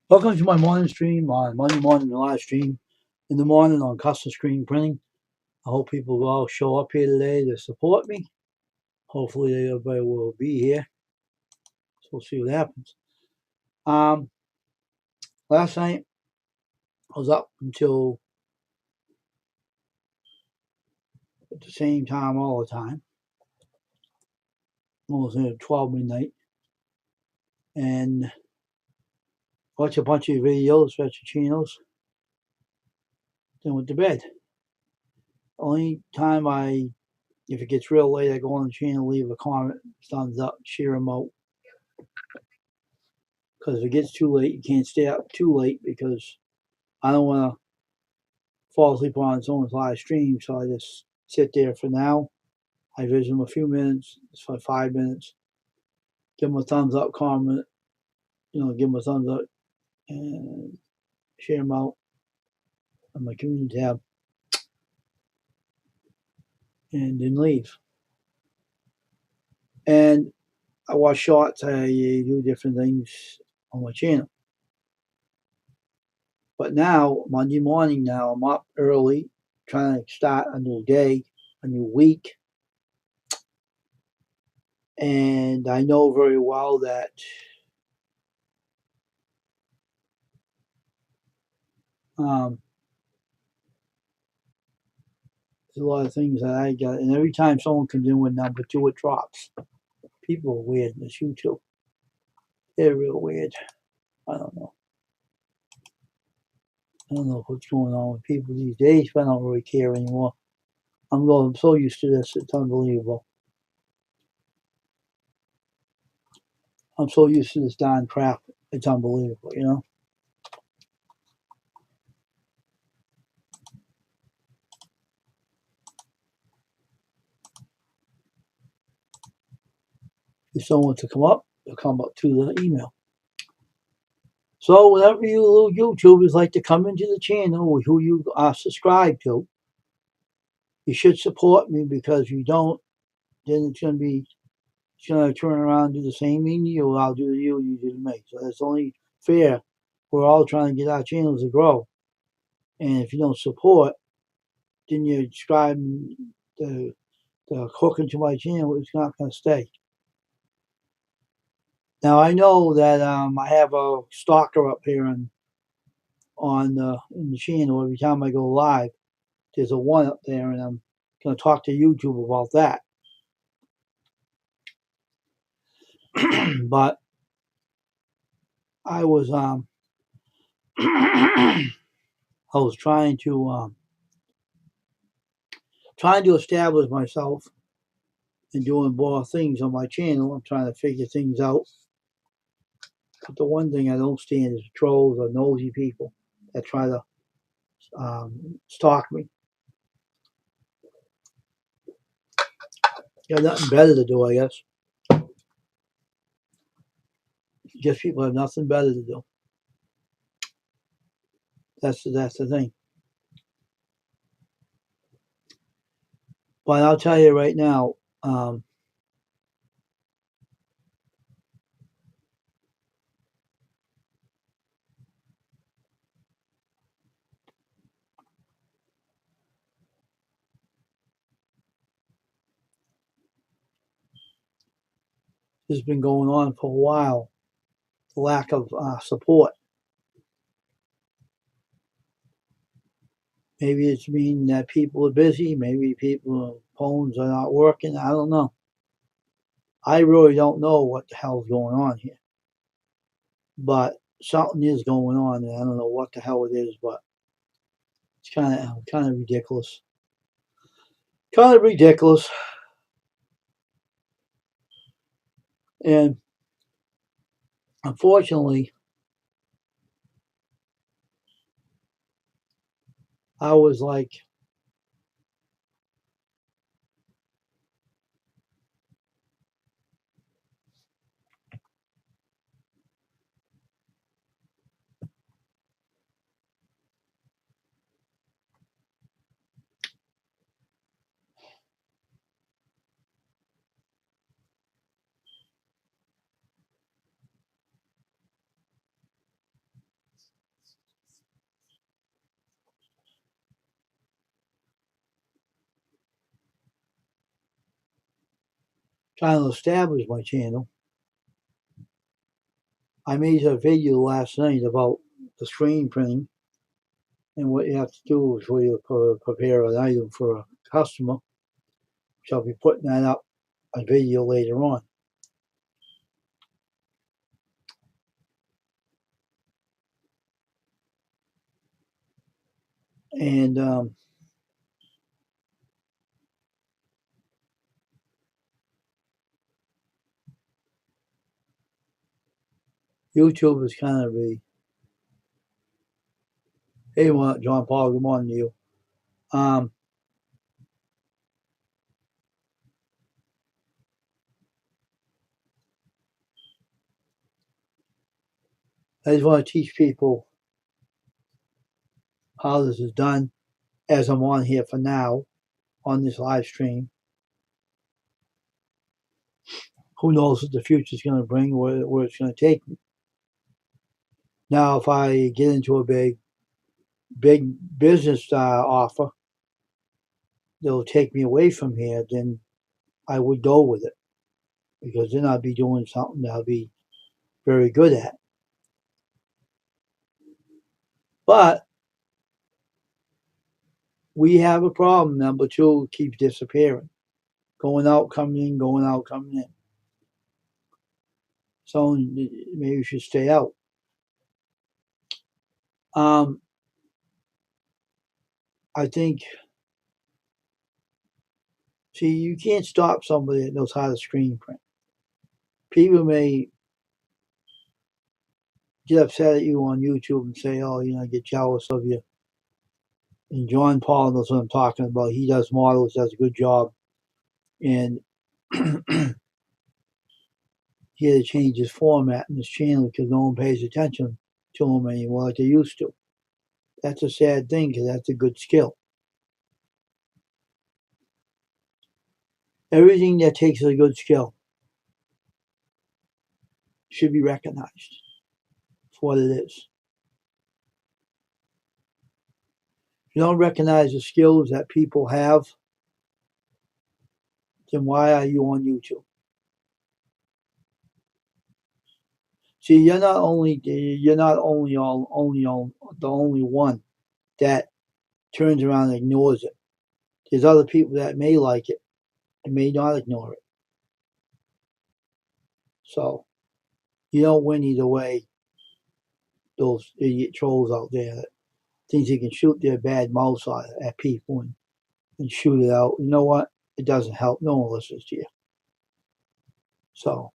Welcome to my morning stream on Monday morning live stream in the morning on custom screen printing. I hope people will all show up here today to support me. Hopefully everybody will be here. So we'll see what happens. Last night I was up until at the same time all the time. Almost at 12 midnight. And watch a bunch of videos, watch the channels. Then went to bed. Only time if it gets real late, I go on the channel, leave a comment, thumbs up, share them out. Because if it gets too late, you can't stay up too late because I don't want to fall asleep on someone's live stream. So I just sit there for now. I visit them a few minutes, for 5 minutes, give them a thumbs up, comment, give them a thumbs up, and share them out on my community tab, and then leave. And I watch shorts. I do different things on my channel. But now, Monday morning now, I'm up early, trying to start a new day, a new week. And I know very well that there's a lot of things that I got. And every time someone comes in with number 2, it drops. People are weird in this YouTube. They're real weird. I don't know. I don't know what's going on with people these days, but I don't really care anymore. I'm so used to this, it's unbelievable. I'm so used to this darn crap, it's unbelievable, If someone wants to come up, they'll come up to the email. So whenever you little YouTubers like to come into the channel, who you are subscribed to, you should support me, because if you don't, then it's going to turn around and do the same thing to you. I'll do to you, you do to me. So that's only fair. We're all trying to get our channels to grow. And if you don't support, then you're subscribing the hook into my channel. It's not going to stay. Now I know that I have a stalker up here in the channel. Every time I go live, there's a 1 up there, and I'm going to talk to YouTube about that. But I was trying to establish myself and doing more things on my channel. I'm trying to figure things out. But the one thing I don't stand is trolls or nosy people that try to stalk me. Got nothing better to do, I guess. Guess people have nothing better to do. That's the thing. But I'll tell you right now, this has been going on for a while. The lack of support. Maybe it's meaning that people are busy. Maybe people's phones are not working. I don't know. I really don't know what the hell's going on here. But something is going on, and I don't know what the hell it is, but it's kind of ridiculous. Kind of ridiculous. And unfortunately, I was like, trying to establish my channel. I made a video last night about the screen printing and what you have to do before you prepare an item for a customer. So I'll be putting that up a video later on. And YouTube is kind of a, hey, John Paul, good morning to you. I just want to teach people how this is done as I'm on here for now on this live stream. Who knows what the future is going to bring, where it's going to take me. Now, if I get into a big business offer that'll take me away from here, then I would go with it, because then I'll be doing something that I'll be very good at. But we have a problem. Number two keeps disappearing. Going out, coming in, going out, coming in. So maybe you should stay out. I think, see, you can't stop somebody that knows how to screen print. People may get upset at you on YouTube and say, oh, get jealous of you. And John Paul knows what I'm talking about. He does models, does a good job. And he had to change his format in his channel because no one pays attention to him anymore like they used to. That's a sad thing, because that's a good skill. Everything that takes a good skill should be recognized for what it is. If you don't recognize the skills that people have, then why are you on YouTube? See, you're not only the only one that turns around and ignores it. There's other people that may like it and may not ignore it. So you don't win either way. Those idiot trolls out there that think they can shoot their bad mouths at people and shoot it out. You know what? It doesn't help. No one listens to you. So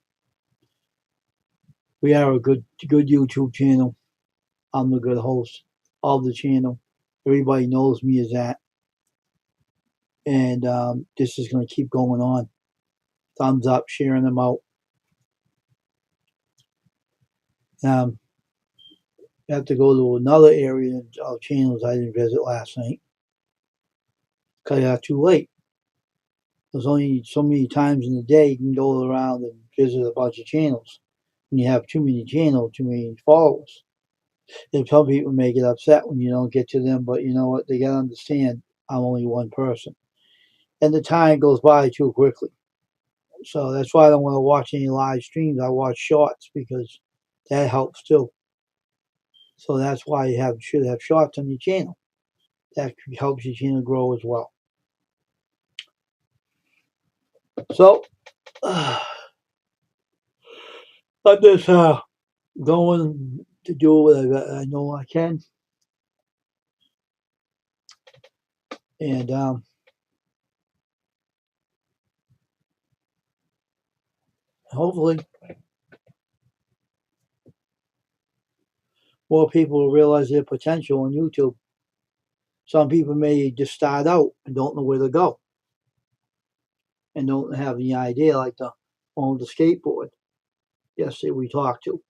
we are a good YouTube channel. I'm the good host of the channel. Everybody knows me as that. And this is going to keep going on. Thumbs up, sharing them out. Um, I have to go to another area of channels I didn't visit last night because I got too late. There's only so many times in the day you can go around and visit a bunch of channels. When you have too many channels, too many followers. And some people may get upset when you don't get to them, but you know what? They gotta understand I'm only one person. And the time goes by too quickly. So that's why I don't want to watch any live streams. I watch shorts because that helps too. So that's why you should have shorts on your channel. That helps your channel grow as well. So I'm just going to do what I know I can, and hopefully more people will realize their potential on YouTube. Some people may just start out and don't know where to go and don't have any idea, like the on the skateboard. Yesterday we talked to.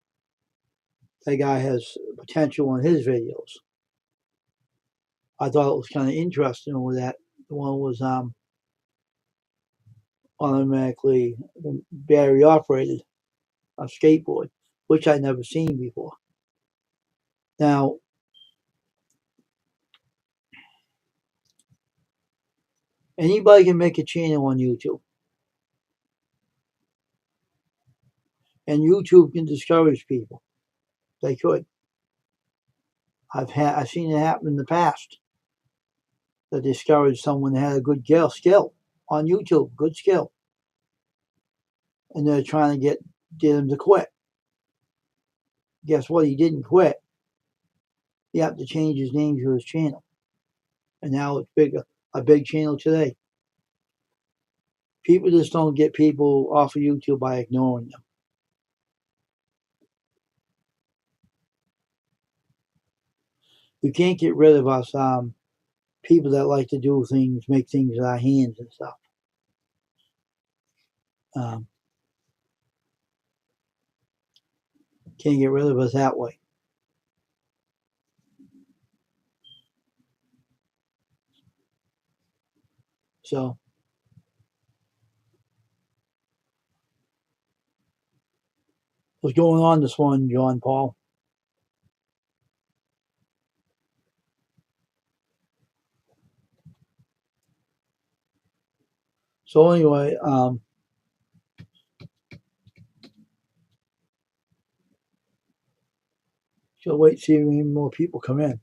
That guy has potential in his videos. I thought it was kind of interesting with that. The one was automatically battery operated, a skateboard, which I'd never seen before. Now, anybody can make a channel on YouTube, and YouTube can discourage people. They could. I've seen it happen in the past. That discouraged someone that had a good skill on YouTube, good skill, and they're trying to get him to quit. Guess what? He didn't quit. He had to change his name to his channel, and now it's a big channel today. People just don't get people off of YouTube by ignoring them. You can't get rid of us people that like to do things, make things with our hands and stuff. Um, can't get rid of us that way. So what's going on this one, John Paul? So anyway, so wait, see if any more people come in.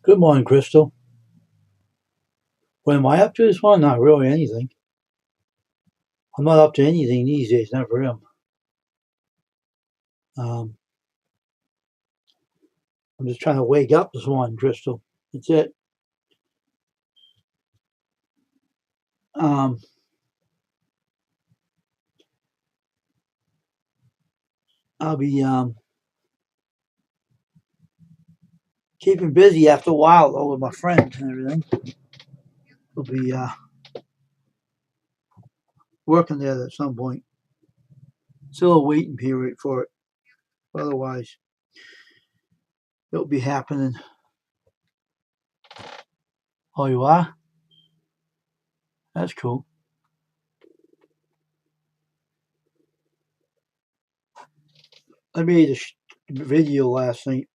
Good morning, Crystal. What am I up to this one? Not really anything. I'm not up to anything these days, never am. Um, I'm just trying to wake up this morning, Crystal. That's it. Um, I'll be keeping busy after a while, though, with my friends and everything. We'll be working there at some point. Still a waiting period for it. Otherwise, it'll be happening. Oh, you are? That's cool. I made a video last night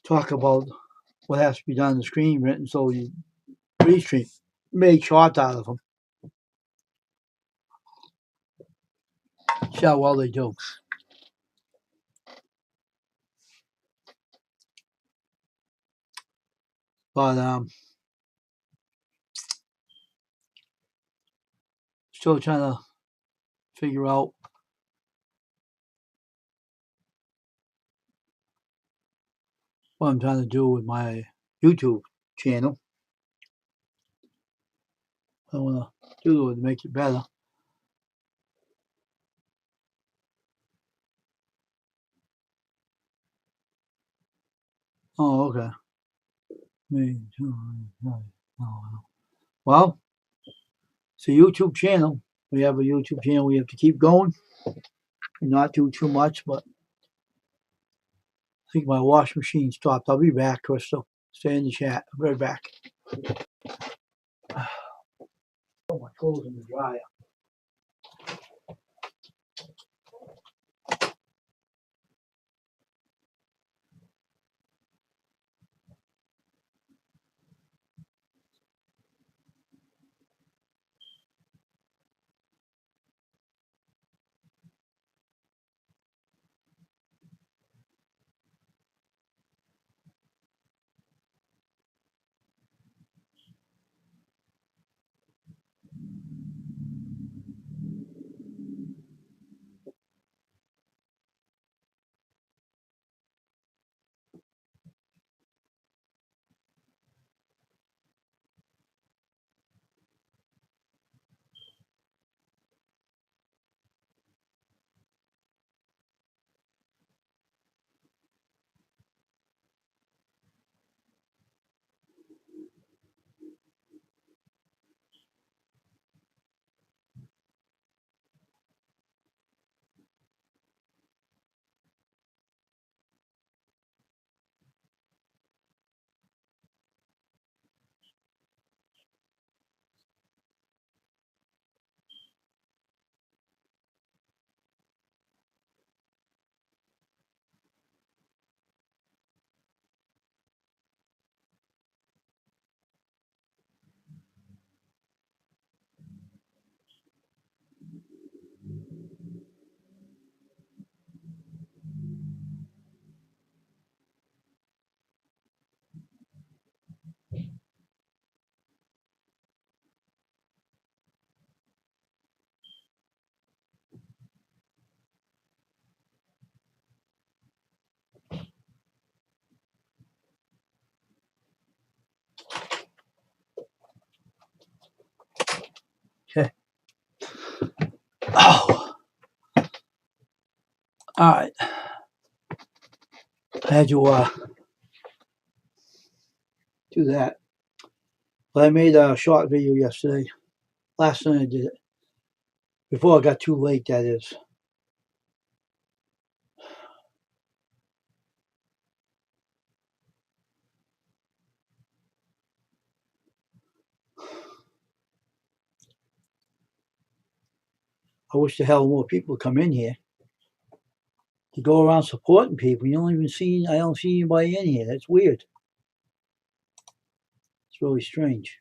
talk about what has to be done in the screen written so you restream. Made shots out of them. See how well they do. But still trying to figure out what I'm trying to do with my YouTube channel. I want to do it to make it better. Oh, okay. Well, it's a YouTube channel. We have a YouTube channel. We have to keep going and not do too much. But I think my wash machine stopped. I'll be back, Crystal. Stay in the chat. I'll be right back. Put my clothes in the dryer. Oh, all right. I had to do that. But I made a short video yesterday. Last night I did it. Before it got too late, that is. I wish the hell more people would come in here. You go around supporting people, I don't see anybody in here. That's weird. It's really strange.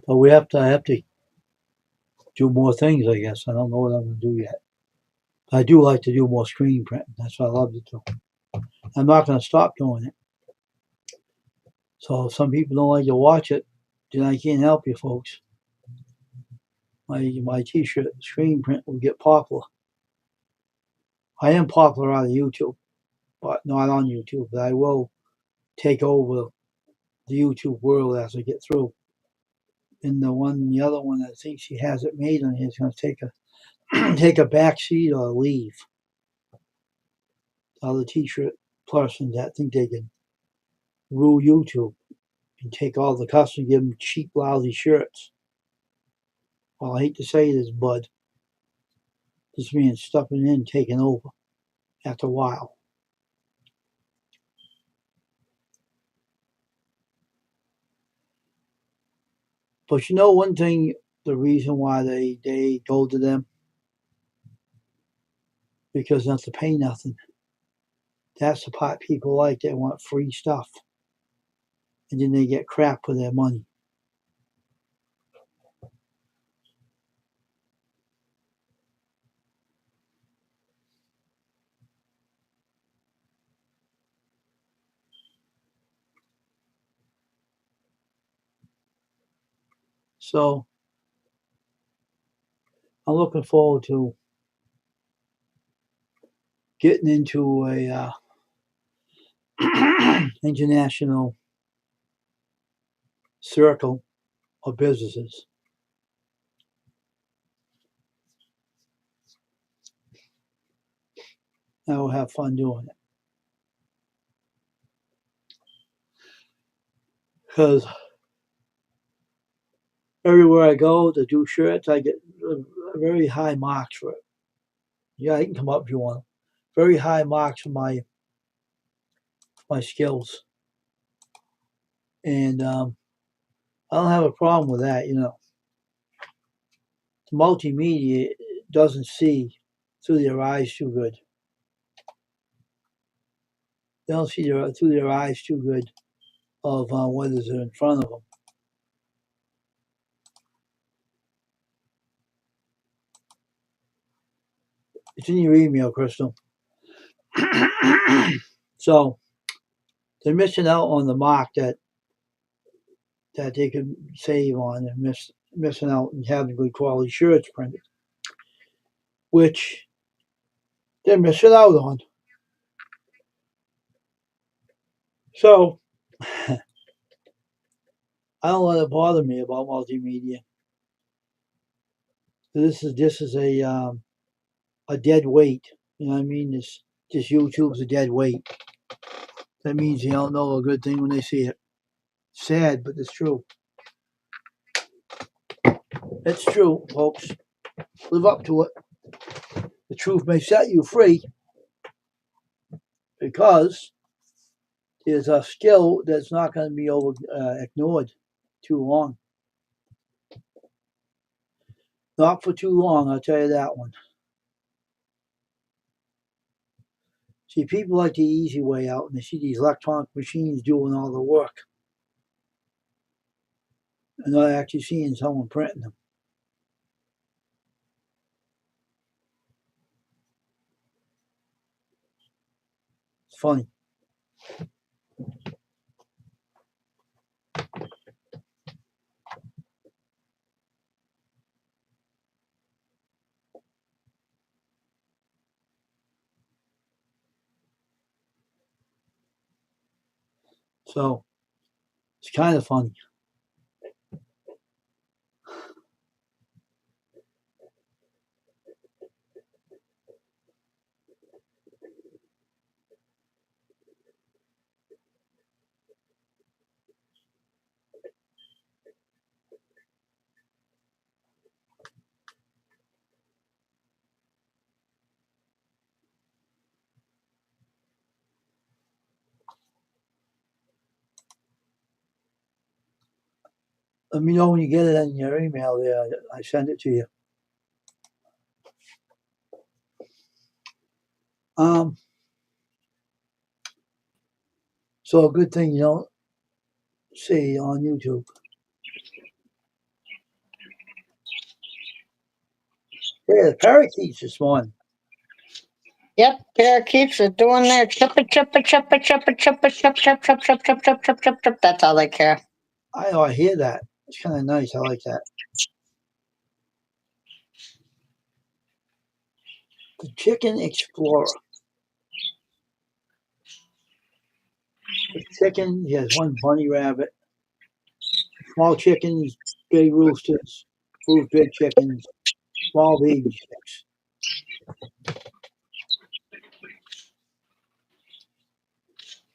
But I have to do more things, I guess. I don't know what I'm going to do yet. I do like to do more screen printing. That's what I love to do. I'm not going to stop doing it. So if some people don't like to watch it, then I can't help you, folks. My t-shirt screen print will get popular. I am popular out of YouTube, but not on YouTube. But I will take over the YouTube world as I get through. And the other one that thinks he has it made on here is going to take a back seat or leave. The other t-shirt persons that think they can rule YouTube and take all the customers, give them cheap, lousy shirts. Well, I hate to say this, bud. This man's stepping in, taking over after a while. But you know one thing, the reason why they go to them? Because not to pay nothing. That's the part people like. They want free stuff. And then they get crap for their money. So I'm looking forward to getting into a international circle of businesses. I will have fun doing it. Because everywhere I go to do shirts, I get very high marks for it. Yeah, you can come up if you want. Very high marks for my skills, and I don't have a problem with that. The multimedia doesn't see through their eyes too good. They don't see through their eyes too good of what is in front of them. It's in your email, Crystal. So they're missing out on the mark that they could save on, and missing out and having good quality shirts printed, which they're missing out on. So I don't let it bother me about multimedia. This is a dead weight. You know what I mean? This YouTube's a dead weight. That means they don't know a good thing when they see it. Sad, but it's true. It's true, folks. Live up to it. The truth may set you free because there's a skill that's not going to be ignored too long. Not for too long, I'll tell you that one. See, people like the easy way out, and they see these electronic machines doing all the work, and not actually seeing someone printing them. It's funny. So it's kind of funny. Let me know when you get it in your email there. I send it to you. So a good thing you don't see on YouTube. Yeah, the parakeets this morning. Yep, parakeets are doing their chippa chippa chippa chippa chippa chip chip chip chip chip chip chip chip chip. That's all they care. I hear that. It's kind of nice. I like that. The Chicken Explorer. The chicken, he has one bunny rabbit, small chickens, big roosters, big chickens, small baby chicks.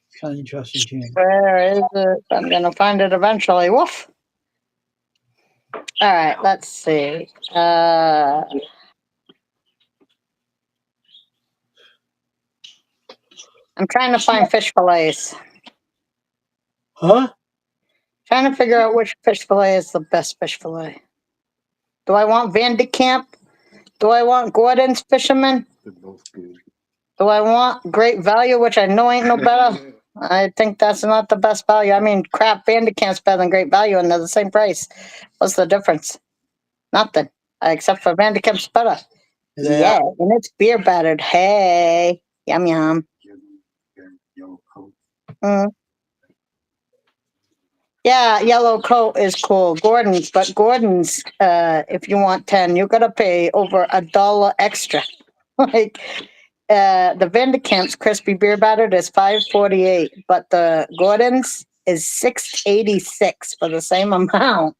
It's kind of interesting channel. Where is it? I'm gonna find it eventually. Woof. All right, let's see. I'm trying to find fish fillets. Huh? Trying to figure out which fish fillet is the best fish fillet. Do I want Van de Kamp? Do I want Gordon's Fisherman? They're both good. Do I want Great Value, which I know ain't no better? I think that's not the best value. I mean, crap, Van de Kamp's better than Great Value, and they're the same price. What's the difference? Nothing, except for Van de Kamp's better. Yeah, and it's beer battered. Hey, yum yum. Yellow coat. Mm. Yeah, yellow coat is cool. Gordon's, but Gordon's, if you want 10, you gotta pay over $1 extra. Like the Van de Kamp's crispy beer battered is $5.48, but the Gordon's is $6.86 for the same amount.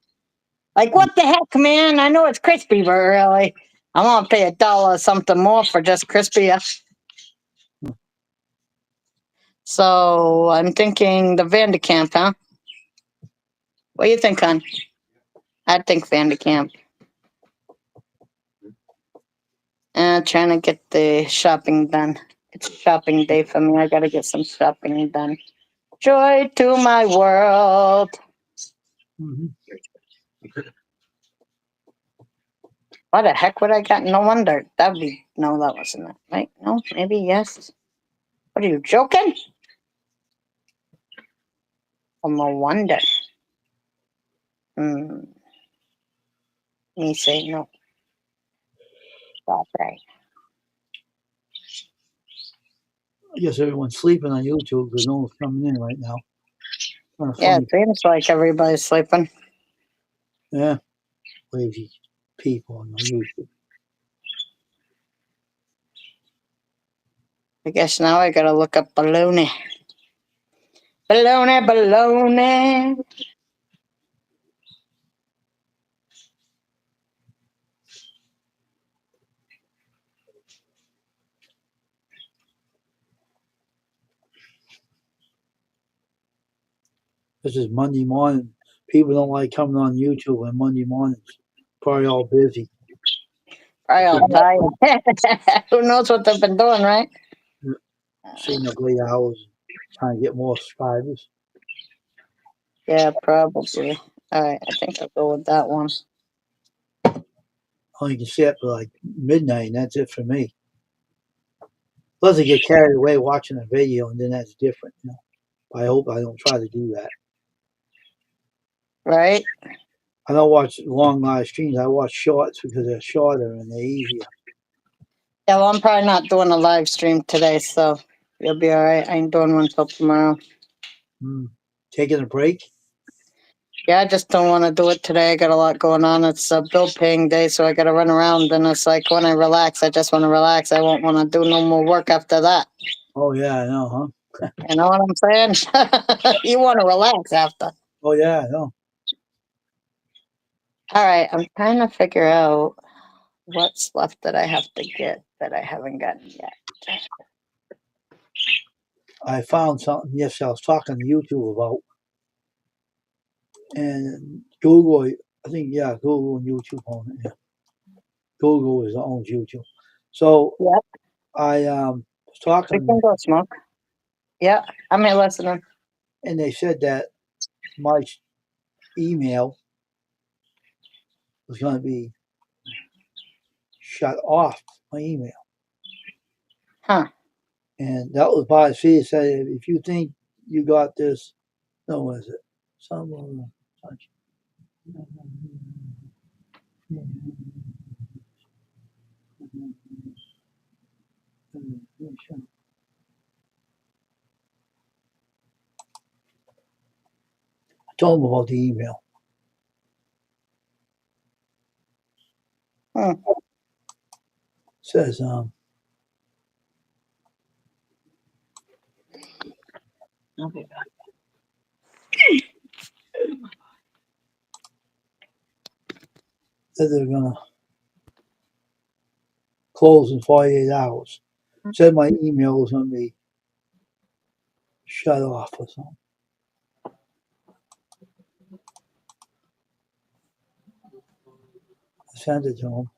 Like what the heck, man? I know it's crispy, but really, I want to pay $1 something more for just crispy. So I'm thinking the Van de Kamp, huh? What do you think, hon? I think Van de Kamp. Trying to get the shopping done. It's shopping day for me. I gotta get some shopping done. Joy to my world. Mm-hmm. Why the heck would I got? No wonder. That'd be no, that wasn't it. Right? No, maybe yes. What are you joking? Oh, no wonder. Me say no. Stop right. I guess everyone's sleeping on YouTube because no one's coming in right now. Yeah, it seems like everybody's sleeping. Yeah, lazy people on YouTube. I guess now I gotta look up baloney. Baloney, baloney. This is Monday morning. People don't like coming on YouTube on Monday mornings. Probably all busy. Probably all tired. Who knows what they've been doing, right? Sitting up late hours trying to get more subscribers. Yeah, probably. All right, I think I'll go with that one. Only can stay up to like midnight, and that's it for me. Plus, I get carried away watching a video, and then that's different. I hope I don't try to do that. Right? I don't watch long live streams. I watch shorts because they're shorter and they're easier. Yeah, well, I'm probably not doing a live stream today, so you'll be all right. I ain't doing one till tomorrow. Taking a break? Yeah, I just don't want to do it today. I got a lot going on. It's a bill paying day, so I got to run around. And it's like when I relax, I just want to relax. I won't want to do no more work after that. Oh, yeah, I know, huh? You know what I'm saying? You want to relax after. Oh, yeah, I know. All right, I'm trying to figure out what's left that I have to get that I haven't gotten yet. I found something yesterday I was talking to YouTube about. And Google, I think, yeah, Google and YouTube own it. Yeah. Google is owns YouTube. So Yep, I was we talking, can go smoke. Yeah, I'm here listening. and they said that my email was going to be shut off, my email. Huh. And that was by the fee. It said, if you think you got this, no, what is it? Some I told them about the email. Hmm. It says, I'll be back. that they're going to close in 48 hours. Said my email was going to be shut off or something. I sent it to him.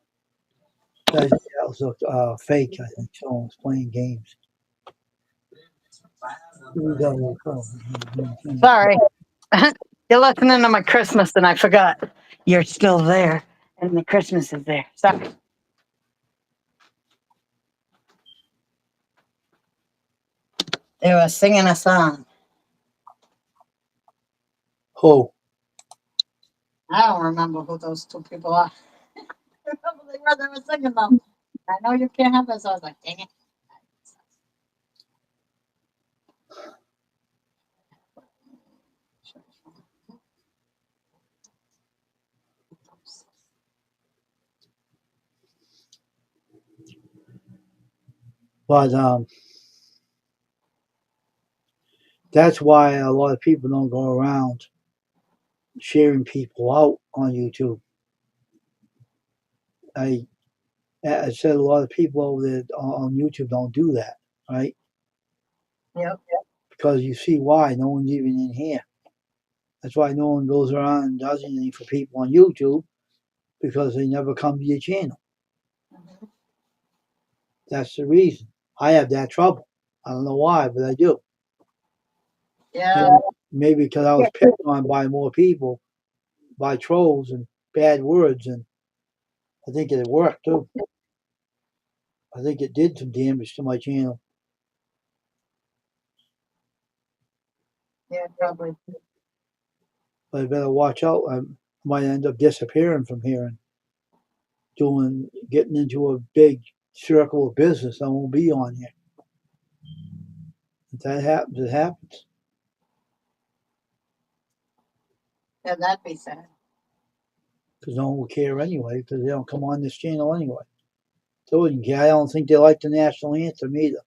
That was fake, I think. Someone was playing games. Sorry. You're listening to my Christmas and I forgot. You're still there and the Christmas is there. Sorry. They were singing a song. Oh, I don't remember who those two people are. I remember they were singing them. I know you can't have this. So I was like, dang it. but that's why a lot of people don't go around sharing people out on YouTube. I said a lot of people over there on YouTube don't do that, right? Yep. Because you see why no one's even in here. That's why no one goes around and does anything for people on YouTube because they never come to your channel. That's the reason. I have that trouble. I don't know why, but I do. Yeah. Maybe because I was picked on by more people, by trolls and bad words, and I think it worked too. I think it did some damage to my channel. Yeah, probably. But I better watch out. I might end up disappearing from here and getting into a big circle of business. I won't be on here. If that happens, it happens. Yeah, that'd be sad. Because no one will care anyway, because they don't come on this channel anyway. So I don't think they like the national anthem either.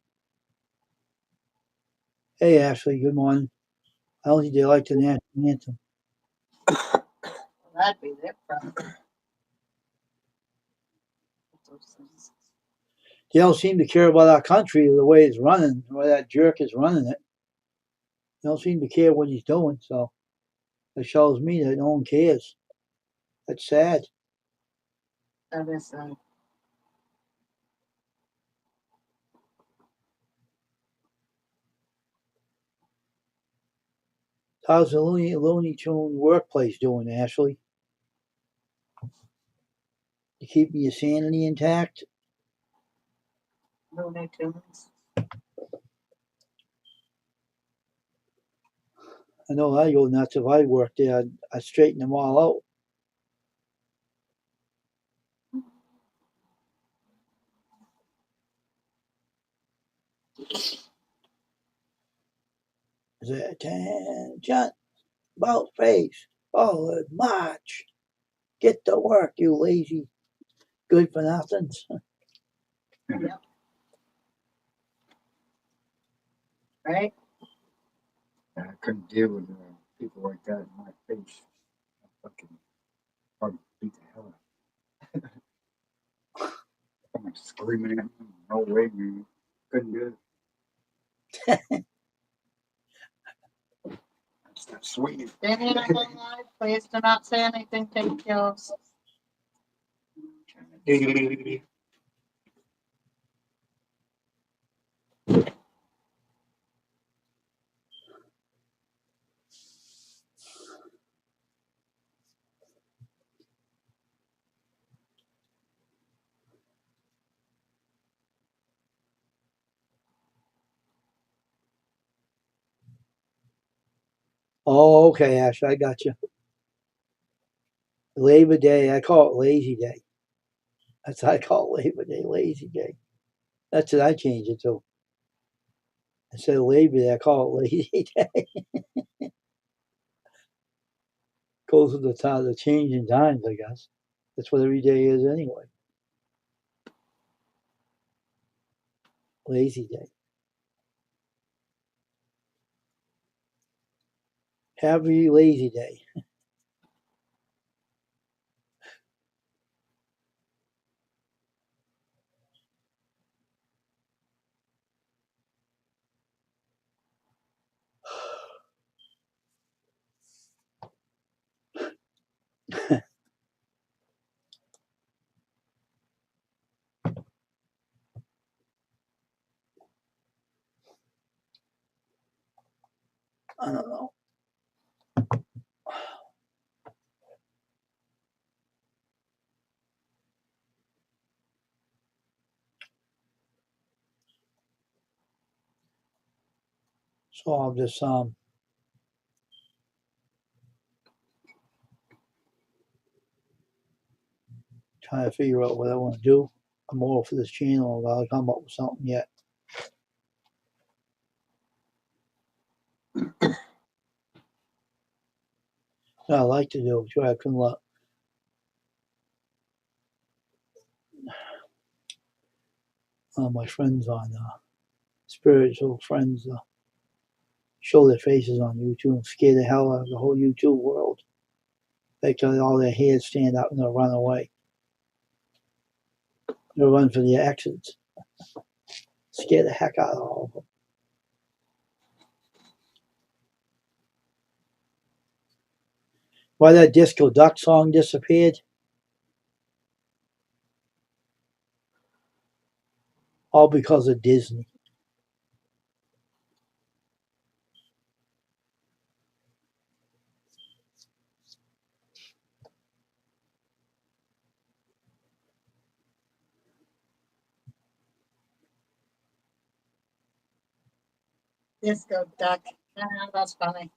Hey, Ashley, good morning. I don't think they like the national anthem. That'd be their problem. They don't seem to care about our country the way it's running, the way that jerk is running it. They don't seem to care what he's doing, so it shows me that no one cares. That's sad. That is sad. How's the Looney Tune workplace doing, Ashley? You keeping your sanity intact? Looney Tunes. I know I go nuts if I work there. I straighten them all out. Is it attention? About face. Forward march. Get to work, you lazy good for nothings. Right? I couldn't deal with people like that in my face. I fucking probably beat the hell out of them. I'm screaming at them. No way, man. Couldn't do it. That's sweet. Danny and I go live. Please do not say anything. Take yours. Oh, okay, Ash, I got you. Labor Day, I call it Lazy Day. That's what I call it, Labor Day, Lazy Day. That's what I change it to. Instead of Labor Day, I call it Lazy Day. Goes with the time, the change in times, I guess. That's what every day is anyway. Lazy Day. Happy Lazy Day. I don't know. So I'm just trying to figure out what I want to do. I'm all for this channel. I'll come up with something yet. I like to do. Sure, I couldn't let my friends on spiritual friends show their faces on YouTube and scare the hell out of the whole YouTube world. They got all their hairs stand up and they'll run away. They'll run for the exits. Scare the heck out of all of them. Why that Disco Duck song disappeared? All because of Disney. Disco duck. That's funny.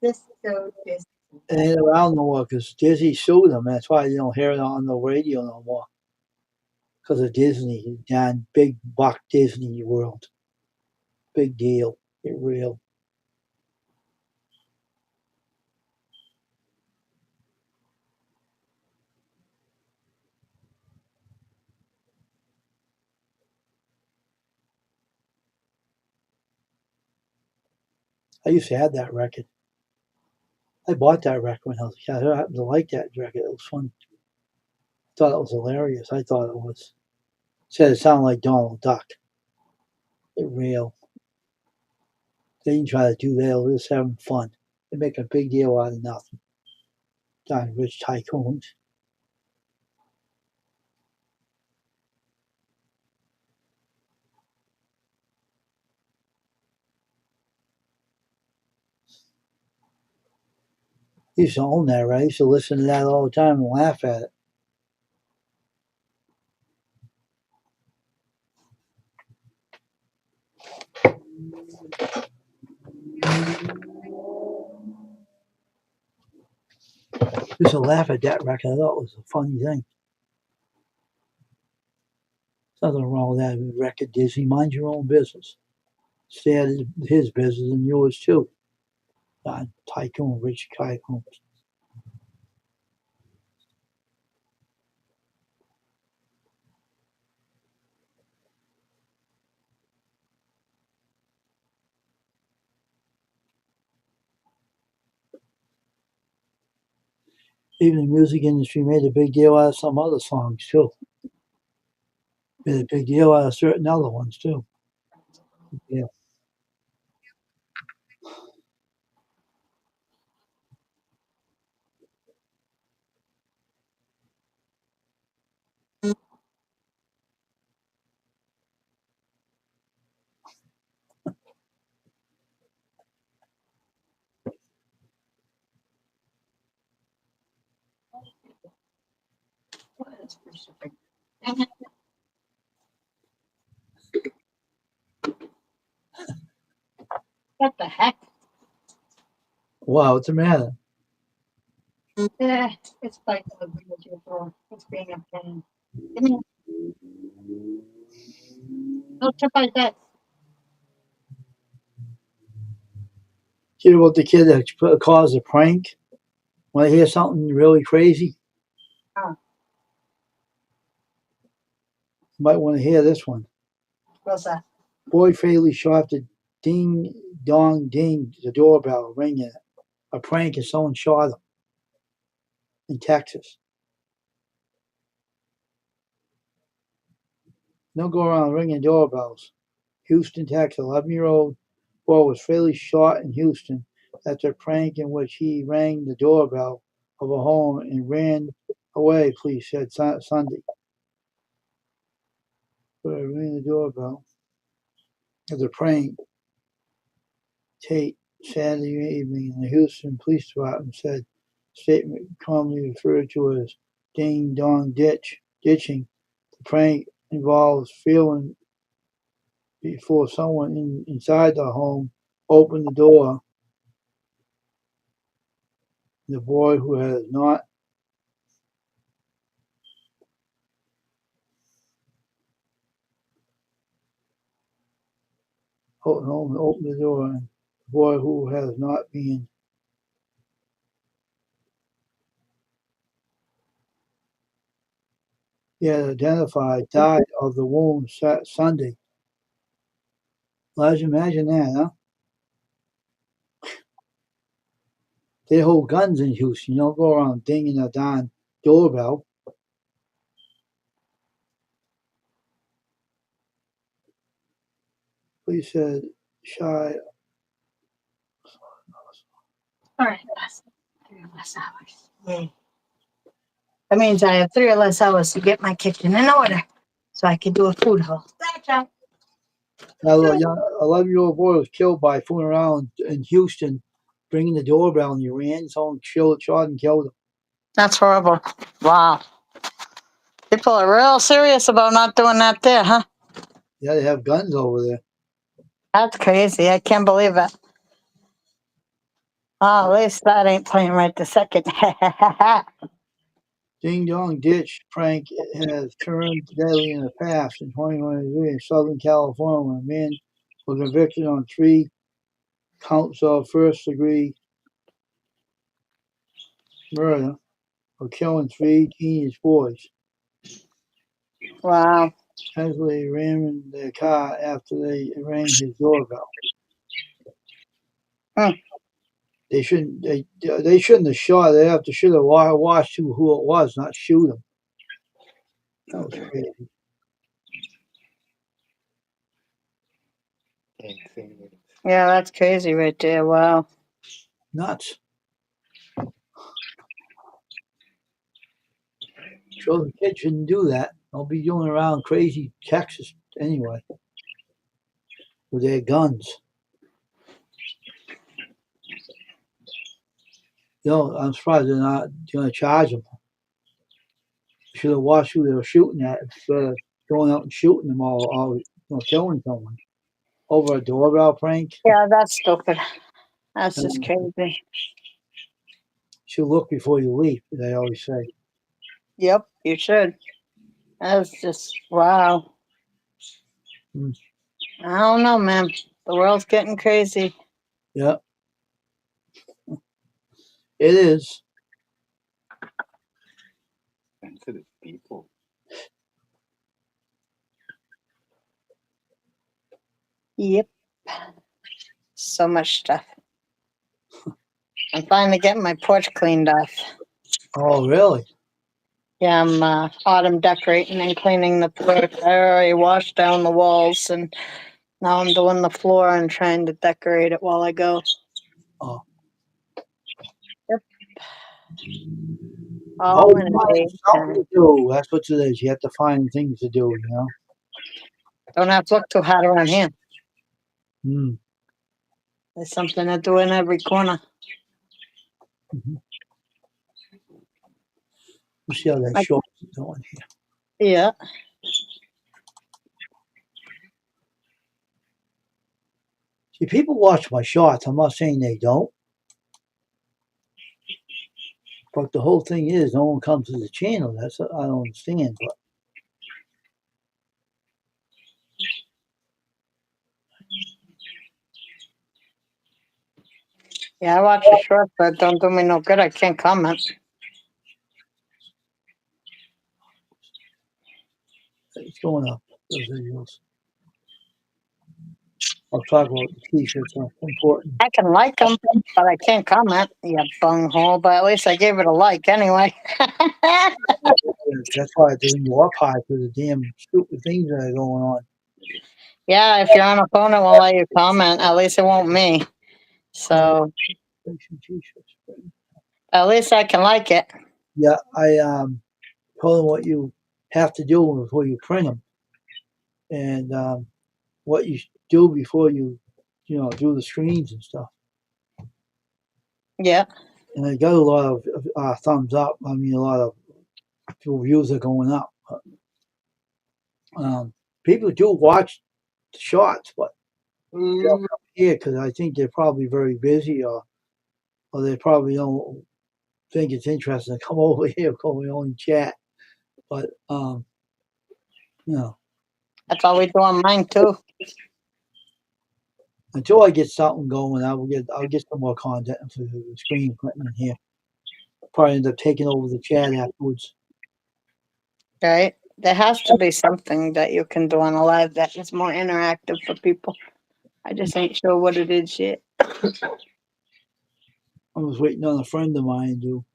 Disco. It ain't around no more because Disney sued them. That's why you don't hear it on the radio no more. Because of Disney. John, big buck Disney World. Big deal. It real. I used to have that record. I bought that record when I was a kid. I happened to like that record. It was fun. I thought it was hilarious. I thought it was. Said it sounded like Donald Duck. It real. They didn't try to do that. They were just having fun. They make a big deal out of nothing. Darn rich tycoons. I used to own that, right? I used to listen to that all the time and laugh at it. Used to laugh at that record. I thought it was a funny thing. There's nothing wrong with that record, Disney. Mind your own business. Stay at his business and yours too. Tycoon, rich tycoon. Even the music industry made a big deal out of some other songs too. Made a big deal out of certain other ones too. Yeah. What the heck? Wow, what's the matter? Yeah, it's like it's being a pain. Give me no tip like that. Hear about the kid that caused a prank? Want to hear something really crazy? Huh. You might want to hear this one. What's that? Boy fatally shot the ding dong ding the doorbell ringing. A prank and someone shot him in Texas. Don't go around ringing doorbells. Houston, Texas. 11-year-old boy was fatally shot in Houston after a prank in which he rang the doorbell of a home and ran away, police said Sunday. But I rang the doorbell as a prank. Tate Saturday evening in the Houston Police Department said statement commonly referred to as ding dong ditching. The prank involves feeling before someone inside the home opened the door. The boy who has not opened the door, and the boy who has not been yet identified died of the wound Sunday. Imagine that, huh? They hold guns in Houston. You don't go around dinging a darn doorbell. Police said Shy. All right, that's 3 less hours. Yay. That means I have 3 or less hours to get my kitchen in order so I can do a food haul. Thanks, John. That 11-year-old boy was killed by fooling around in Houston, ringing the doorbell, and he ran. Someone shot and killed him. That's horrible. Wow. People are real serious about not doing that there, huh? Yeah, they have guns over there. That's crazy. I can't believe it. Oh, at least that ain't playing right this second. Ding dong ditch prank has turned deadly in the past. In 2023 in Southern California, when a man was convicted on 3 counts of first-degree murder for killing 3 teenage boys. Wow. Potentially ramming their car after they rang his doorbell. Hmm. They shouldn't have shot. They should have watched who it was, not shoot him. That was crazy. Yeah, that's crazy right there. Wow. Nuts. So the kids shouldn't do that. They'll be doing around crazy Texas anyway with their guns. I'm surprised they're not going to charge them. Should have watched who they were shooting at instead of going out and shooting them all killing someone over a doorbell prank. Yeah, that's stupid. That's just crazy. should look before you leap, as I always say. Yep, you should. That's just wow. Mm. I don't know, man. The world's getting crazy. Yeah, it is. Sensitive people. Yep. So much stuff. I'm finally getting my porch cleaned off. Oh, really? Yeah, I'm autumn decorating and cleaning the porch. I already washed down the walls, and now I'm doing the floor and trying to decorate it while I go. Oh. Yep. Oh, All in a find day's something time. to do. That's what it is. You have to find things to do, you know? Don't have to look too hard around here. Mm. There's something to do in every corner. Mm-hmm. Let's see how that Like, short is going here. yeah. See, people watch my shots. I'm not saying they don't. But the whole thing is, no one comes to the channel. That's what I don't understand. But Yeah, I watch the short, but don't do me no good. I can't comment. it's going up. Those videos. I'll talk about the t-shirts. Are important. I can like them, but I can't comment. Yeah, bunghole. But at least I gave it a like anyway. That's why it doesn't go up high for the damn stupid things that are going on. Yeah, if you're on a phone, it won't let you comment. At least it won't me. So T-shirts. at least I can like it. Yeah, I told them what you have to do before you print them, and what you do before you do the screens and stuff. Yeah. And I got a lot of thumbs up. I mean, a lot of views are going up. People do watch the shots, but they'll come here because I think they're probably very busy, or they probably don't think it's interesting to come over here because we only chat. But That's all we do on mine too. until I get something going, I'll get some more content for the screen printing in here. Probably end up taking over the chat afterwards. Right? There has to be something that you can do on a live that is more interactive for people. I just ain't sure what it is yet. I was waiting on a friend of mine to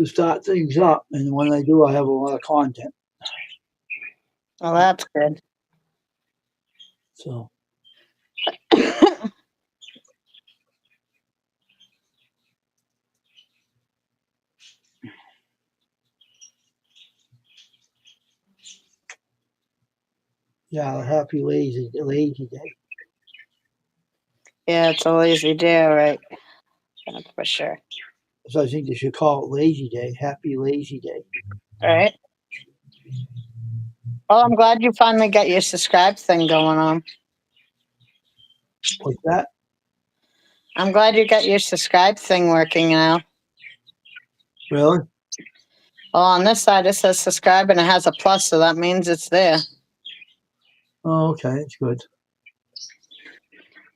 start things up, and when I do, I have a lot of content. Well, that's good. So yeah, happy lazy day. Yeah, it's a lazy day, all right. That's for sure. So I think they should call it lazy day. Happy lazy day. All right. Well, I'm glad you finally got your subscribe thing going on. What's that? I'm glad you got your subscribe thing working now. Really? Well, on this side it says subscribe and it has a plus, so that means it's there. Oh, okay, it's good.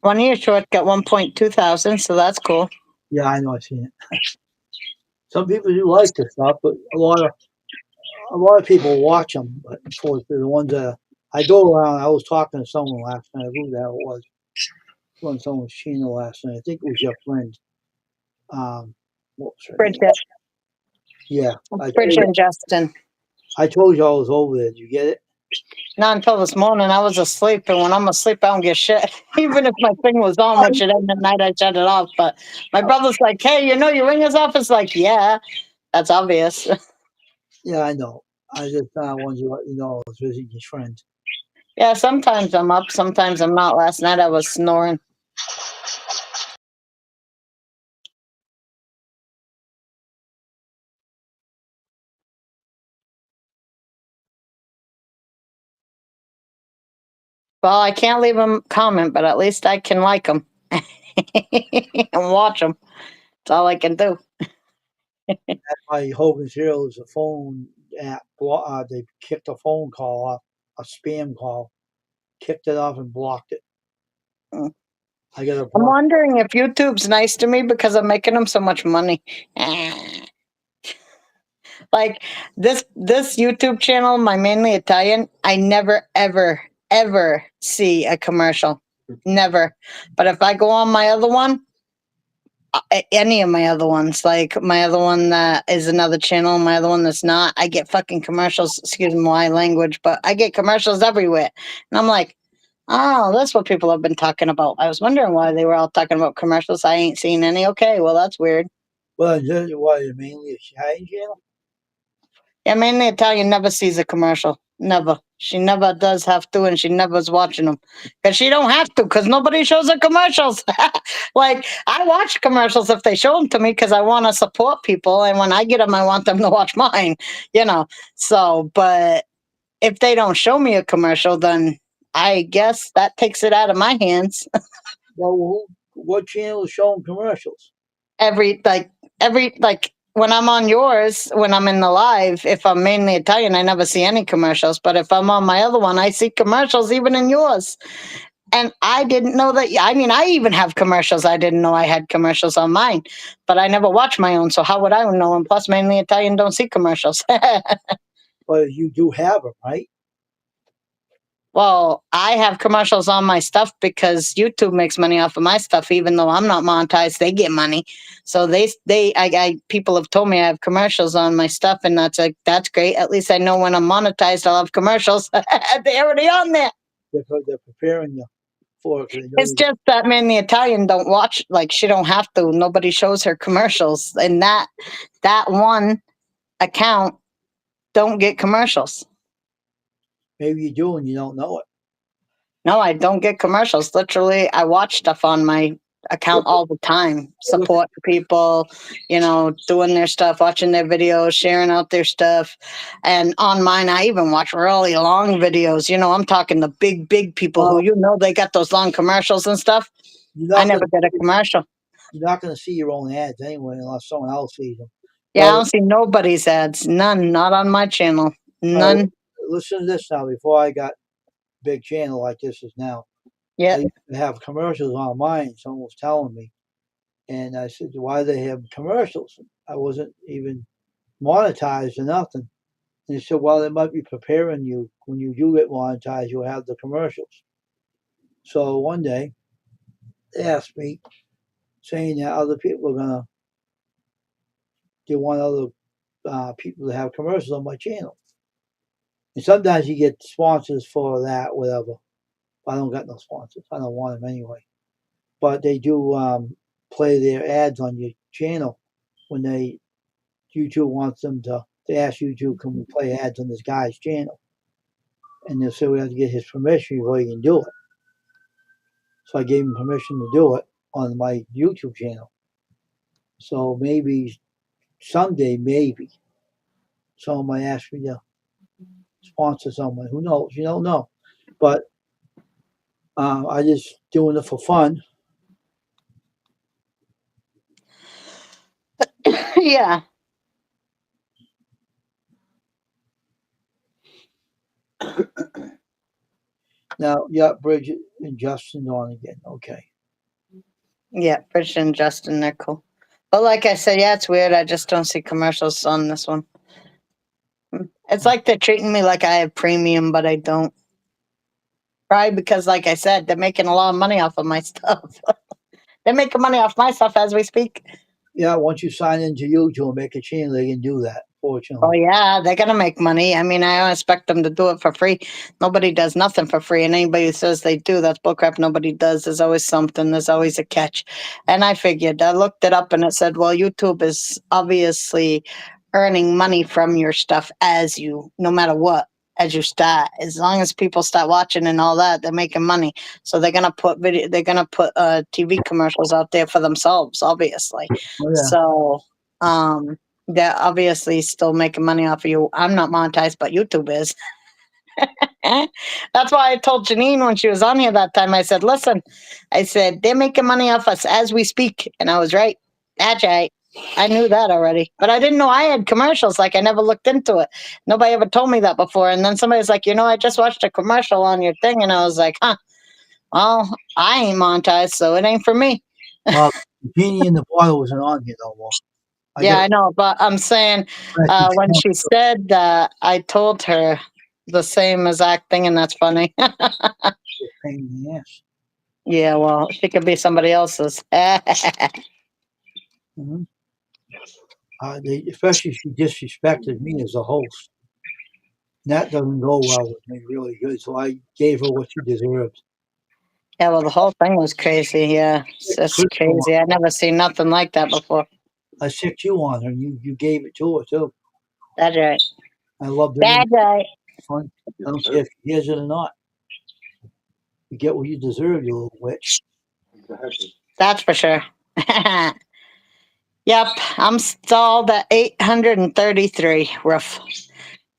One of your shorts got 1.2 thousand, so that's cool. Yeah, I know. I've seen it. Some people do like this stuff, but a lot of people watch them. But of course, they're the ones that I go around. I was talking to someone last night. Who the hell it was? On someone's channel last night. I think it was your friend. What was her name? Bridget. Yeah, Bridget and Justin. I told you I was over there. Did you get it? Not until this morning. I was asleep, and when I'm asleep, I don't get shit. Even if my thing was on, which it ended at night, I shut it off. But my brother's like, "Hey, your ringer's off." It's like, yeah, that's obvious. Yeah, I know. I just wanted to let you know I was visiting his friend. Yeah, sometimes I'm up, sometimes I'm not. Last night I was snoring. Well, I can't leave a comment, but at least I can like them and watch them. That's all I can do. That's why Hogan's Heroes, the phone app, they kicked a phone call off, a spam call, kicked it off and blocked it. Mm. I got a I'm block. wondering if YouTube's nice to me because I'm making them so much money. Like this YouTube channel, my mainly Italian, I never ever see a commercial. Never. But if I go on my other one, any of my other ones, like my other one that is another channel, my other one that's not, I get fucking commercials. Excuse my language, but I get commercials everywhere. And I'm like, oh, that's what people have been talking about. I was wondering why they were all talking about commercials. I ain't seen any. Okay, well, that's weird. Well, what, mainly a Italian channel? Yeah, mainly Italian never sees a commercial. Never. She never does have to, and she never's watching them. Because she don't have to, because nobody shows her commercials. Like, I watch commercials if they show them to me because I want to support people. And when I get them, I want them to watch mine, you know. So, but if they don't show me a commercial, then I guess that takes it out of my hands. Well, what channel is showing commercials? every like when I'm on yours, when I'm in the live, if I'm mainly Italian, I never see any commercials. But if I'm on my other one, I see commercials even in yours. And I didn't know that. I mean, I even have commercials. I didn't know I had commercials on mine, but I never watch my own. So how would I know? And plus, mainly Italian don't see commercials. But you do have them, right? Well, I have commercials on my stuff because YouTube makes money off of my stuff, even though I'm not monetized. They get money, so people have told me I have commercials on my stuff, and that's great. At least I know when I'm monetized, I'll have commercials. They're already on there. They're preparing you for it. 'Cause they know It's just that man, the Italian don't watch. Like she don't have to. Nobody shows her commercials, and that one account don't get commercials. maybe you do and you don't know it. No, I don't get commercials. Literally, I watch stuff on my account all the time. Support people, doing their stuff, watching their videos, sharing out their stuff. And on mine, I even watch really long videos. I'm talking the big people who, they got those long commercials and stuff. I never get a commercial. You're not going to see your own ads anyway unless someone else sees them. Yeah, I don't see nobody's ads. None. Not on my channel. None. Listen to this now. Before I got big channel like this is now, Yeah. I used to have commercials on mine. Someone was telling me, and I said, "Why do they have commercials?" I wasn't even monetized or nothing. And they said, "Well, they might be preparing you when you do get monetized. You'll have the commercials." So one day, they asked me, saying that other people are they want other people to have commercials on my channel. And sometimes you get sponsors for that, whatever. I don't got no sponsors. I don't want them anyway. But they do play their ads on your channel when YouTube wants them to. They ask YouTube, can we play ads on this guy's channel? And they'll say we have to get his permission before you can do it. So I gave him permission to do it on my YouTube channel. So maybe someday, maybe someone might ask me to sponsor someone. Who knows? You don't know. But I just doing it for fun. Yeah. Now, yeah, Bridget and Justin on again. Okay. Yeah, Bridget and Justin, they're cool. But like I said, yeah, it's weird. I just don't see commercials on this one. It's like they're treating me like I have premium, but I don't. Probably because, like I said, they're making a lot of money off of my stuff. They're making money off my stuff as we speak. Yeah, once you sign into YouTube and make a channel, they can do that, fortunately. Oh, yeah, they're going to make money. I mean, I don't expect them to do it for free. Nobody does nothing for free. And anybody who says they do, that's bullcrap. Nobody does. There's always something. There's always a catch. And I figured, I looked it up and it said, well, YouTube is obviously earning money from your stuff no matter what, as you start. As long as people start watching and all that, they're making money. So they're going to put TV commercials out there for themselves, obviously. Oh, yeah. So, they're obviously still making money off of you. I'm not monetized, but YouTube is. That's why I told Janine when she was on here that time, I said, they're making money off us as we speak. And I was right. That's right. I knew that already, but I didn't know I had commercials. Like I never looked into it. Nobody ever told me that before. And then somebody's like, I just watched a commercial on your thing, and I was like, huh. Well, I ain't monetized, so it ain't for me. Well, the genie in the bottle isn't on here no more. Yeah, I know, but I'm saying when she said that, I told her the same exact thing, and that's funny. Pain in the ass. Yeah, well, she could be somebody else's. Mhm. Especially she disrespected me as a host. That doesn't go well with me really good, so I gave her what she deserved. Yeah, well, the whole thing was crazy. Yeah, it's just crazy. I never seen nothing like that before. I sicked you on her, and you gave it to her too. That's right. I loved it. That's right. Fun. I don't care if she hears it or not. You get what you deserve, you little witch. That's for sure. Yep, I'm stalled at 833 roof.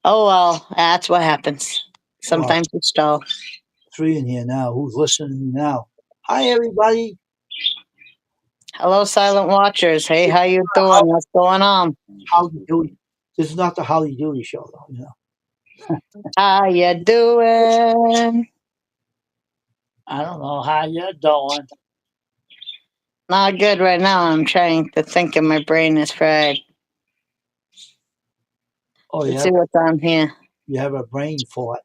Oh well, that's what happens. Sometimes you stall. 3 in here now. Who's listening now? Hi, everybody. Hello, silent watchers. Hey, how you doing? What's going on? Howdy doody. This is not the Howdy Doody show, though. How you doing? I don't know how you're doing. Not good right now. I'm trying to think, and my brain is fried. Oh, Let's yeah. see what's on here. You have a brain fart.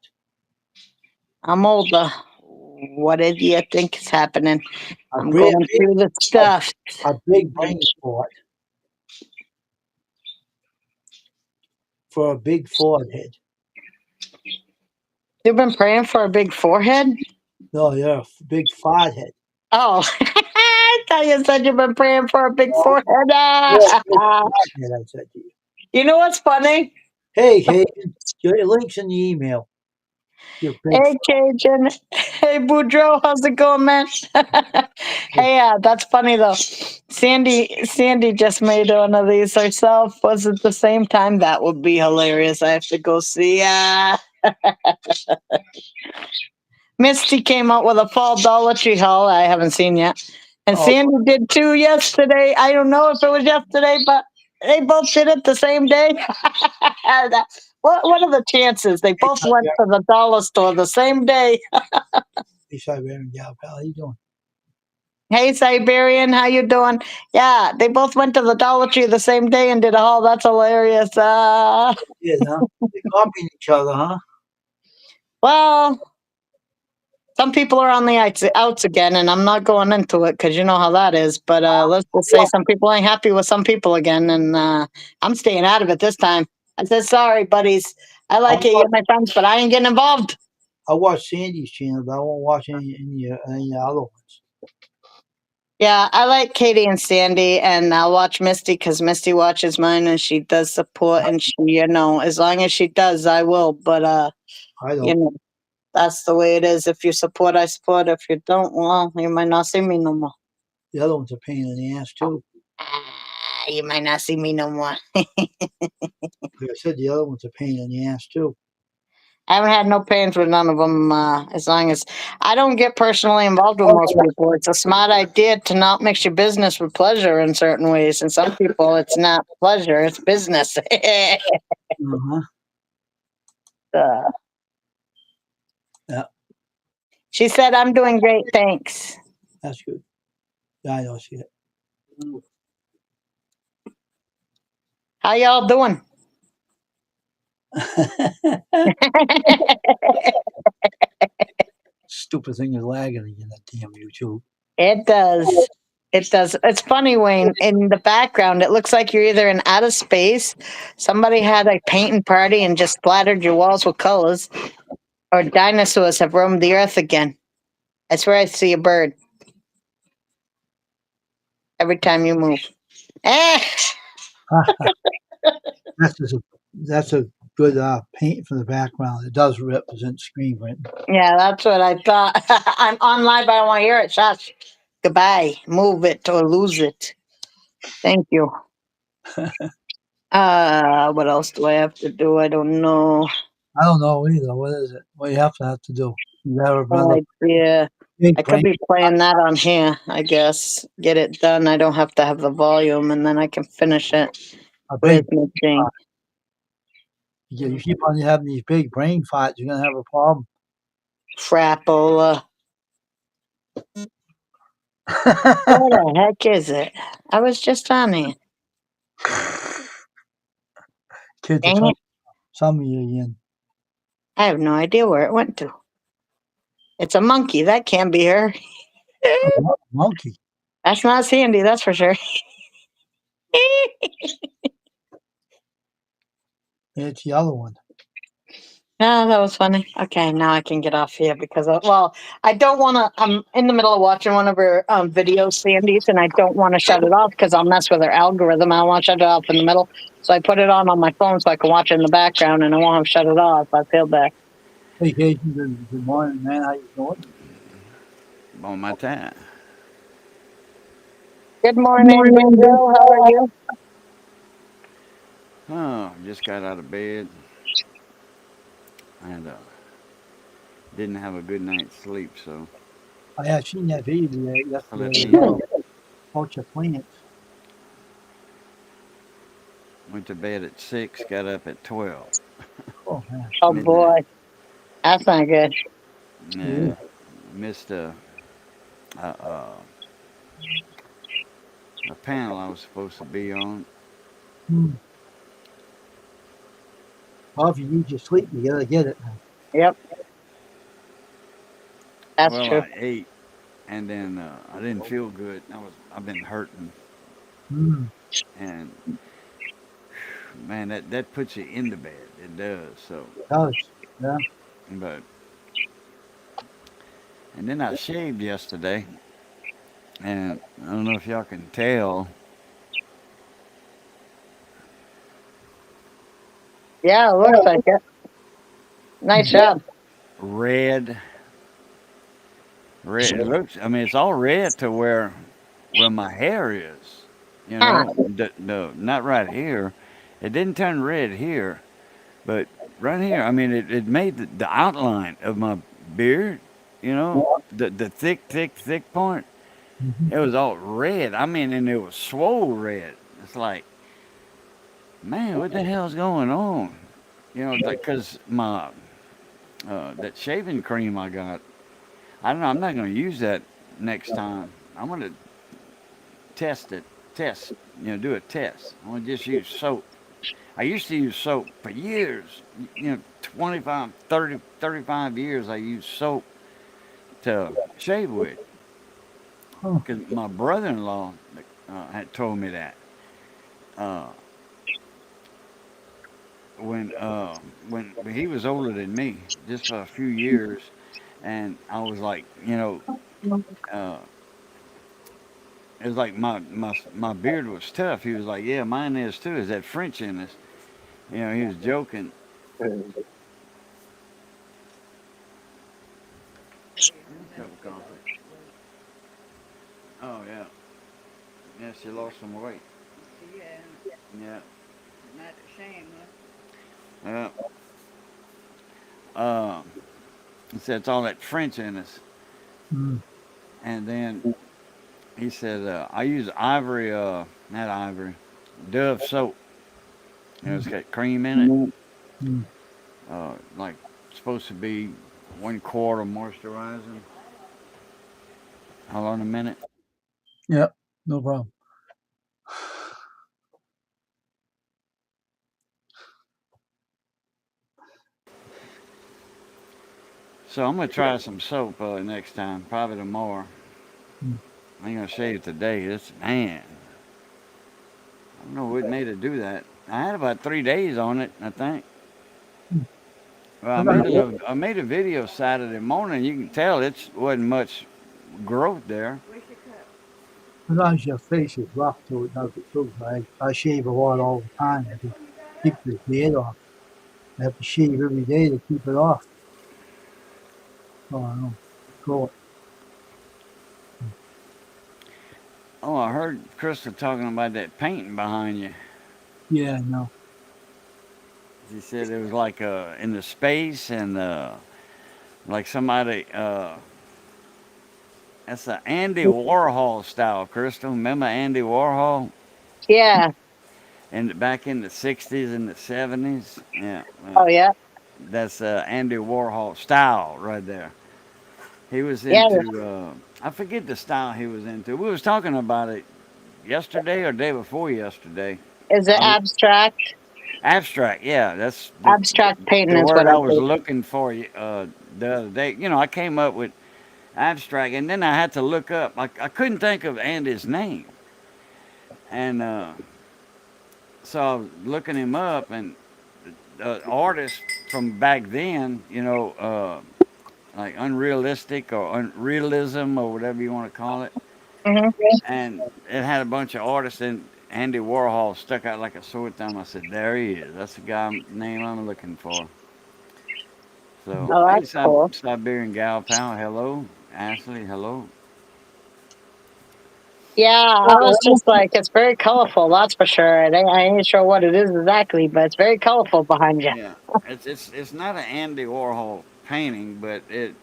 I'm older. What do you think is happening? I'm big- going through the stuff. A big brain fart for a big forehead. You've been praying for a big forehead? No, you're a big fart head. Oh, I thought you said you've been praying for a big forehead. Yeah, I said to you. You know what's funny? Hey, your link's in the email. You're big. Hey, Cajun. Hey, Boudreaux. How's it going, man? Hey, that's funny, though. Sandy just made one of these herself. Was it the same time? That would be hilarious. I have to go see. Misty came out with a fall Dollar Tree haul I haven't seen yet. And Oh. Sandy did too yesterday. I don't know if it was yesterday, but they both did it the same day. What are the chances? They both went to the dollar store the same day. Hey, Siberian gal, pal, how you doing? Hey, Siberian, how you doing? Yeah, they both went to the Dollar Tree the same day and did a haul. That's hilarious. Yeah, huh? They copying each other, huh? Well, some people are on the outs again, and I'm not going into it because you know how that is. But let's just say some people ain't happy with some people again, and I'm staying out of it this time. I said, sorry, buddies. I like you, you're my friends, but I ain't getting involved. I watch Sandy's channel, but I won't watch any other ones. Yeah, I like Katie and Sandy, and I'll watch Misty because Misty watches mine, and she does support, and she, as long as she does, I will. But I don't. That's the way it is. If you support, I support. If you don't, well, you might not see me no more. The other one's a pain in the ass too. You might not see me no more. Like I said, the other one's a pain in the ass too. I haven't had no pains with none of them. As long as I don't get personally involved with most people, it's a smart idea to not mix your business with pleasure in certain ways. And some people, it's not pleasure; it's business. Uh-huh. Yeah. She said, "I'm doing great, thanks." That's good. Yeah, I don't see it. How y'all doing? Stupid thing is lagging again, that damn YouTube. It does. It does. It's funny, Wayne. In the background, it looks like you're either in outer space, somebody had a painting party and just splattered your walls with colors, or dinosaurs have roamed the earth again. I swear I see a bird every time you move. That's a good paint from the background. It does represent screen printing. Yeah, that's what I thought. I'm on live. I don't want to hear it. Shush. Goodbye. Move it or lose it. Thank you. What else do I have to do? I don't know. I don't know either. What is it? What you have to do? You have a brother. Yeah. big I could brain. be playing that on here, I guess. Get it done. I don't have to have the volume, and then I can finish it A big. with mixing. You keep on having these big brain farts, you're gonna have a problem. Frappola. What the heck is it? I was just on it. Kids are Dang it. some of you again. I have no idea where it went to. It's a monkey. That can't be her. Monkey. That's not Sandy, that's for sure. It's the other one. No, that was funny. Okay, now I can get off here because, I don't want to. I'm in the middle of watching one of her videos, Sandy's, and I don't want to shut it off because I'll mess with her algorithm. I don't want to shut it off in the middle. So I put it on my phone so I can watch it in the background and I won't have to shut it off. I feel bad. Hey, Casey, good morning, man. How you doing? On my time. Good morning, Bingo. How are you? Oh, just got out of bed and didn't have a good night's sleep, so I have seen that video I let yesterday me about your plants. went to bed at 6, got up at 12 Oh, man. Oh, midnight. boy. That's not good. Yeah, missed a, a a panel I was supposed to be on. Well, if you need your sleep, you gotta get it. Yep, that's Well, true. I ate and then I didn't feel good. I've been hurting, Mm. and man, that puts you into bed. It does. So, It does. Yeah. but and then I shaved yesterday, and I don't know if y'all can tell. Yeah, it looks like it. Nice job. Red. Red. It looks. I mean, it's all red to where my hair is. You Ah, know, the not right here. It didn't turn red here, but right here. I mean, it made the outline of my beard. You know, the thick part. Mm-hmm. It was all red. I mean, and it was swole red. It's like, man, what the hell's going on? You know, because my that shaving cream I got. I don't know. I'm not going to use that next time. I'm going to test it. Test. Do a test. I'm going to just use soap. I used to use soap for years. 25, 30, 35 years I used soap to shave with. Huh. Because my brother-in-law had told me that. Uh, when he was older than me, just for a few years, and I was like, uh, it was like my beard was tough. He was like, "Yeah, mine is too. Is that French in us?" He was joking. Cup of coffee. Oh yeah, yeah. She lost some weight. Yeah, yeah. Uh, he said it's all that French in us. Mm. And then he said, "I use Ivory, not Ivory, Dove soap. It's got cream in it. Mm. Like supposed to be 1/4 moisturizing." Hold on a minute. Yep. No problem. So I'm gonna try some soap next time, probably tomorrow. Mm. I ain't gonna shave today. This man, I don't know what made it do that. I had about 3 days on it, I think. Mm. Well, I made a video Saturday morning. You can tell it wasn't much growth there. Sometimes your face is rough, so it does it too. I shave a lot all the time to keep the beard off. I have to shave every day to keep it off. So I don't grow it. Oh, I heard Crystal talking about that painting behind you. Yeah, no. She said it was like in the space and like somebody That's a Andy Warhol style, Crystal. Remember Andy Warhol? Yeah. And back in the '60s and the '70s, yeah, Oh, yeah. that's Andy Warhol style right there. He was Yeah. into I forget the style he was into. We was talking about it yesterday or day before yesterday. Is it I was, abstract? abstract, yeah, that's Abstract painting the is what word I I was think. looking for the other day. You know, I came up with abstract, and then I had to look up. I couldn't think of Andy's name, and so I was looking him up, and artists from back then, like unrealistic or unrealism or whatever you want to call it. Hmm. And it had a bunch of artists, and Andy Warhol stuck out like a sore thumb. I said, "There he is. That's the name I'm looking for." So, Oh, hey, that's cool. Siberian Gal Pal, hello. Ashley, hello. Yeah, I was just like, it's very colorful, that's for sure. I ain't sure what it is exactly, but it's very colorful behind you. Yeah, it's not an Andy Warhol painting, but it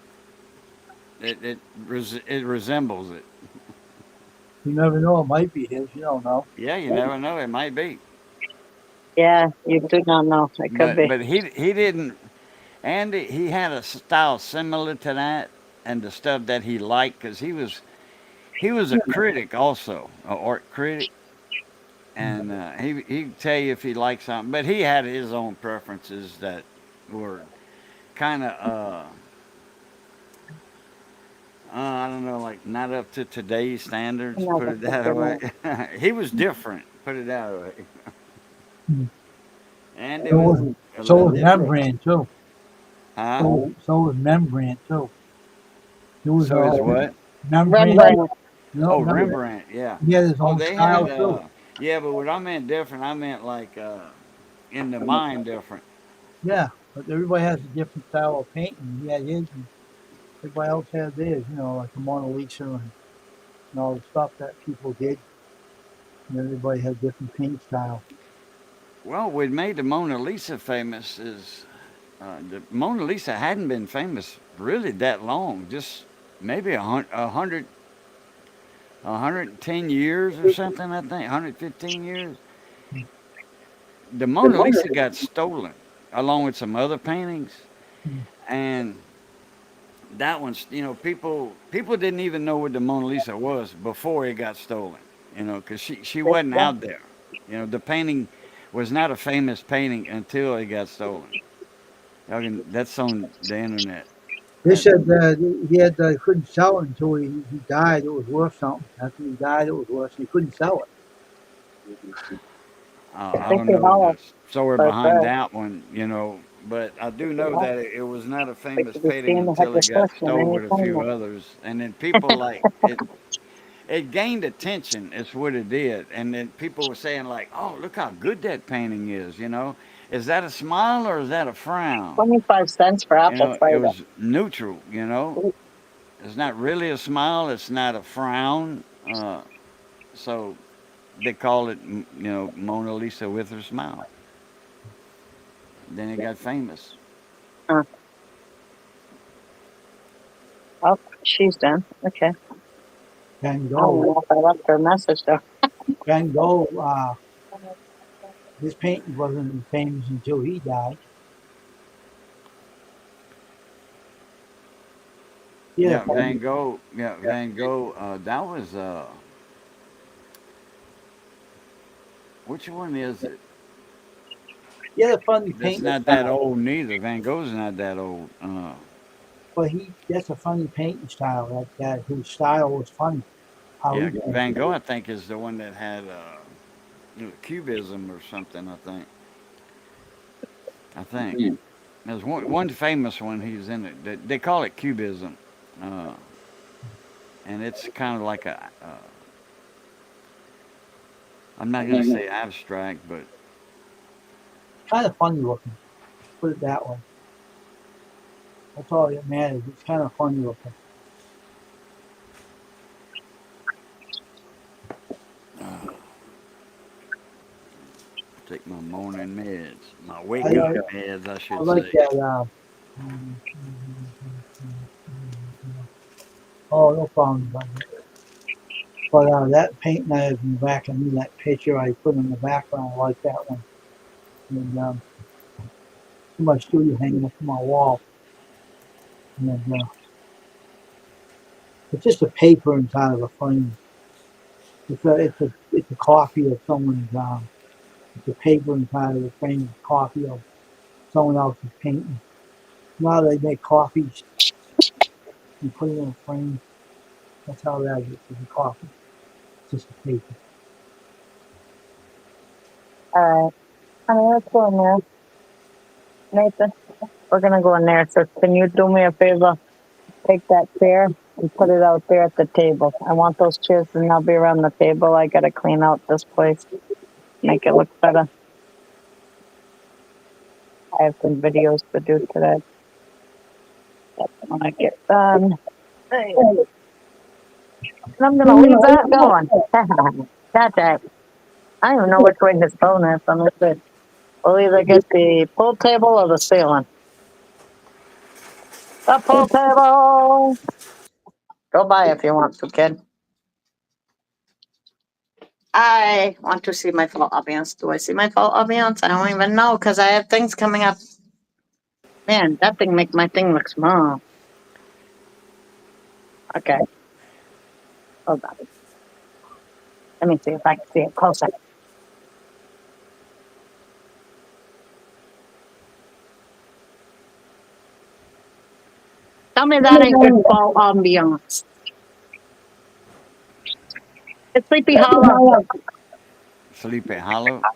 resembles it. You never know. It might be his. You don't know. Yeah, you never know. It might be, Yeah, you do not know. It could but be. he didn't. Andy, he had a style similar to that, and the stuff that he liked, because he was a critic also, an art critic, and he'd tell you if he liked something, but he had his own preferences that were kind of I don't know, like not up to today's standards. No, Put but it it's that way. He was different. Put it that way. Hmm. Andy So was was a so little was different, Rembrandt too. huh? So was Rembrandt too. He was So is what? Rembrandt. Rembrandt. Oh, Rembrandt. Rembrandt. Yeah. He had his Oh, own they had. style too. Yeah, but what I meant different. I meant like in the mind different. Yeah, but everybody has a different style of painting. He had his, and everybody else had theirs. You know, like the Mona Lisa and all the stuff that people did. And everybody had different paint style. Well, what made the Mona Lisa famous is the Mona Lisa hadn't been famous really that long. Just maybe 110 years or something. I think 115 years. The Mona Lisa got stolen along with some other paintings, Hmm. and that one's people didn't even know what the Mona Lisa was before it got stolen. Because she wasn't out there. The painting was not a famous painting until it got stolen. That's on the internet. They That said he couldn't sell it until he died. It was worth something. After he died, it was worth. So he couldn't sell it. I I think don't they know all the story for behind sure. that one, but I do know that it was not a Like famous to be painting seeing the until it headless got horseman stole with a anytime. few others, and then people like it. It gained attention. It's what it did, and then people were saying like, "Oh, look how good that painting is." Is that a smile or is that a frown? 25 cents for apple It cider. was neutral. It's not really a smile. It's not a frown. So they call it, Mona Lisa with her smile. Then it got famous. Huh. Oh, she's done. Okay. Van I don't Gogh, know if I left her a message though. Van Gogh, his painting wasn't famous until he died. Yeah, Yeah, Van Gogh. Yeah, Van Gogh. That was which one is it? he had a funny That's painting not that style. old neither. Van Gogh's not that old. But that's a funny painting style. That his style was funny. How Yeah, he Van painted. Gogh, I think, is the one that had cubism or something. I think there's one famous one. He's in it. They call it cubism, uh, and it's kind of like a. I'm not gonna say abstract, but Kind of funny looking. Put it that way. That's all that matters. It's kind of funny looking. take my morning meds, my I, wake up I, meds, I I should like say. that. Oh, no problem about it. But that paint knife in the back of me, that picture I put in the background, I like that one. And in my studio hanging up on my wall. And it's just a paper inside of a frame. It's a copy of someone's it's a paper inside of a frame, a copy of someone else's painting. Now they make copies and put it in a frame. That's how that is. It's a copy. It's just a paper. All right. Honey, let's go in there. Nathan, we're gonna go in there. So can you do me a favor? Take that chair and put it out there at the table. I want those chairs to now be around the table. I gotta clean out this place, make it look better. I have some videos to do today. That's when I get done. Hey. And I'm gonna leave that going. That's it. I don't even know which way his phone is. I'm gonna say, we'll either get the pool table or the ceiling. The pool table. Go by if you want to, kid. I want to see my fall ambiance. Do I see my fall ambiance? I don't even know because I have things coming up. Man, that thing makes my thing look small. Okay. Hold on. Let me see if I can see it closer. Tell me that ain't good fall ambiance. It's Sleepy Hollow. Sleepy Hollow.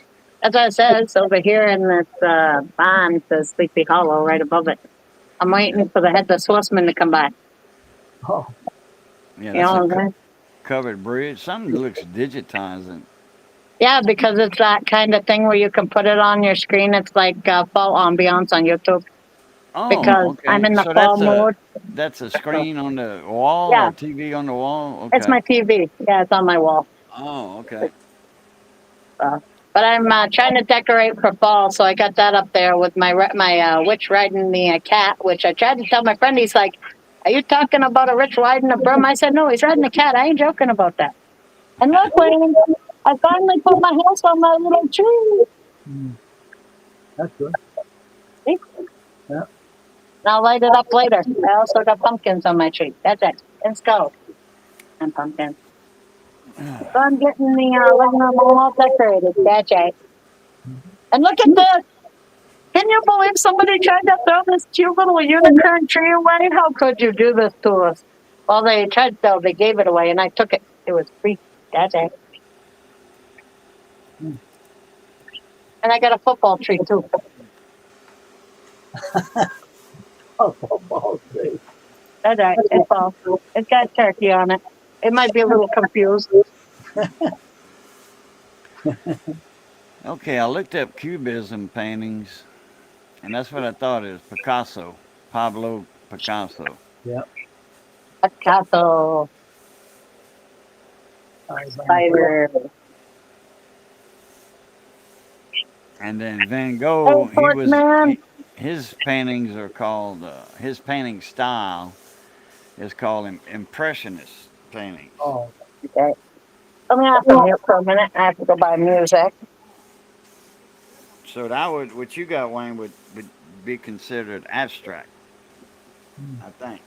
That's what it says over here in this bond, says Sleepy Hollow right above it. I'm waiting for the headless horseman to come by. Oh, Yeah, You that's know a what I'm saying? covered bridge. Something looks digitized. And, Yeah, because it's that kind of thing where you can put it on your screen. It's like fall ambiance on YouTube because oh, I'm okay. in the So fall mode. that's a screen on the wall Yeah, or TV on the wall. it's Okay. my TV. Yeah, it's on my wall. Oh, okay. But I'm trying to decorate for fall, so I got that up there with my witch riding the cat. Which I tried to tell my friend. He's like, "Are you talking about a witch riding a broom?" I said, "No, he's riding a cat. I ain't joking about that." And look, Wayne, I finally put my house on my little tree. that's good. See? Yeah. And I'll light it up later. I also got pumpkins on my tree. That's it. Let's go. And pumpkins. So I'm getting the living room all decorated. That's it. And look at this. Can you believe somebody tried to throw this cute little unicorn tree away? How could you do this to us? Well, they tried to, they gave it away and I took it. It was free. That's it. And I got a football tree too. Oh, football tree. That's right. It's all. It's got turkey on it. It might be a little confused. Okay, I looked up cubism paintings, and that's what I thought is Picasso, Pablo Picasso. Yeah. Picasso, spider. And then Van Hey, Gogh, Portman. his paintings are called his painting style is called impressionist paintings. Oh, Okay. Let me have to mute for a minute. I have to go buy music. So that would what you got, Wayne, would be considered abstract, I think.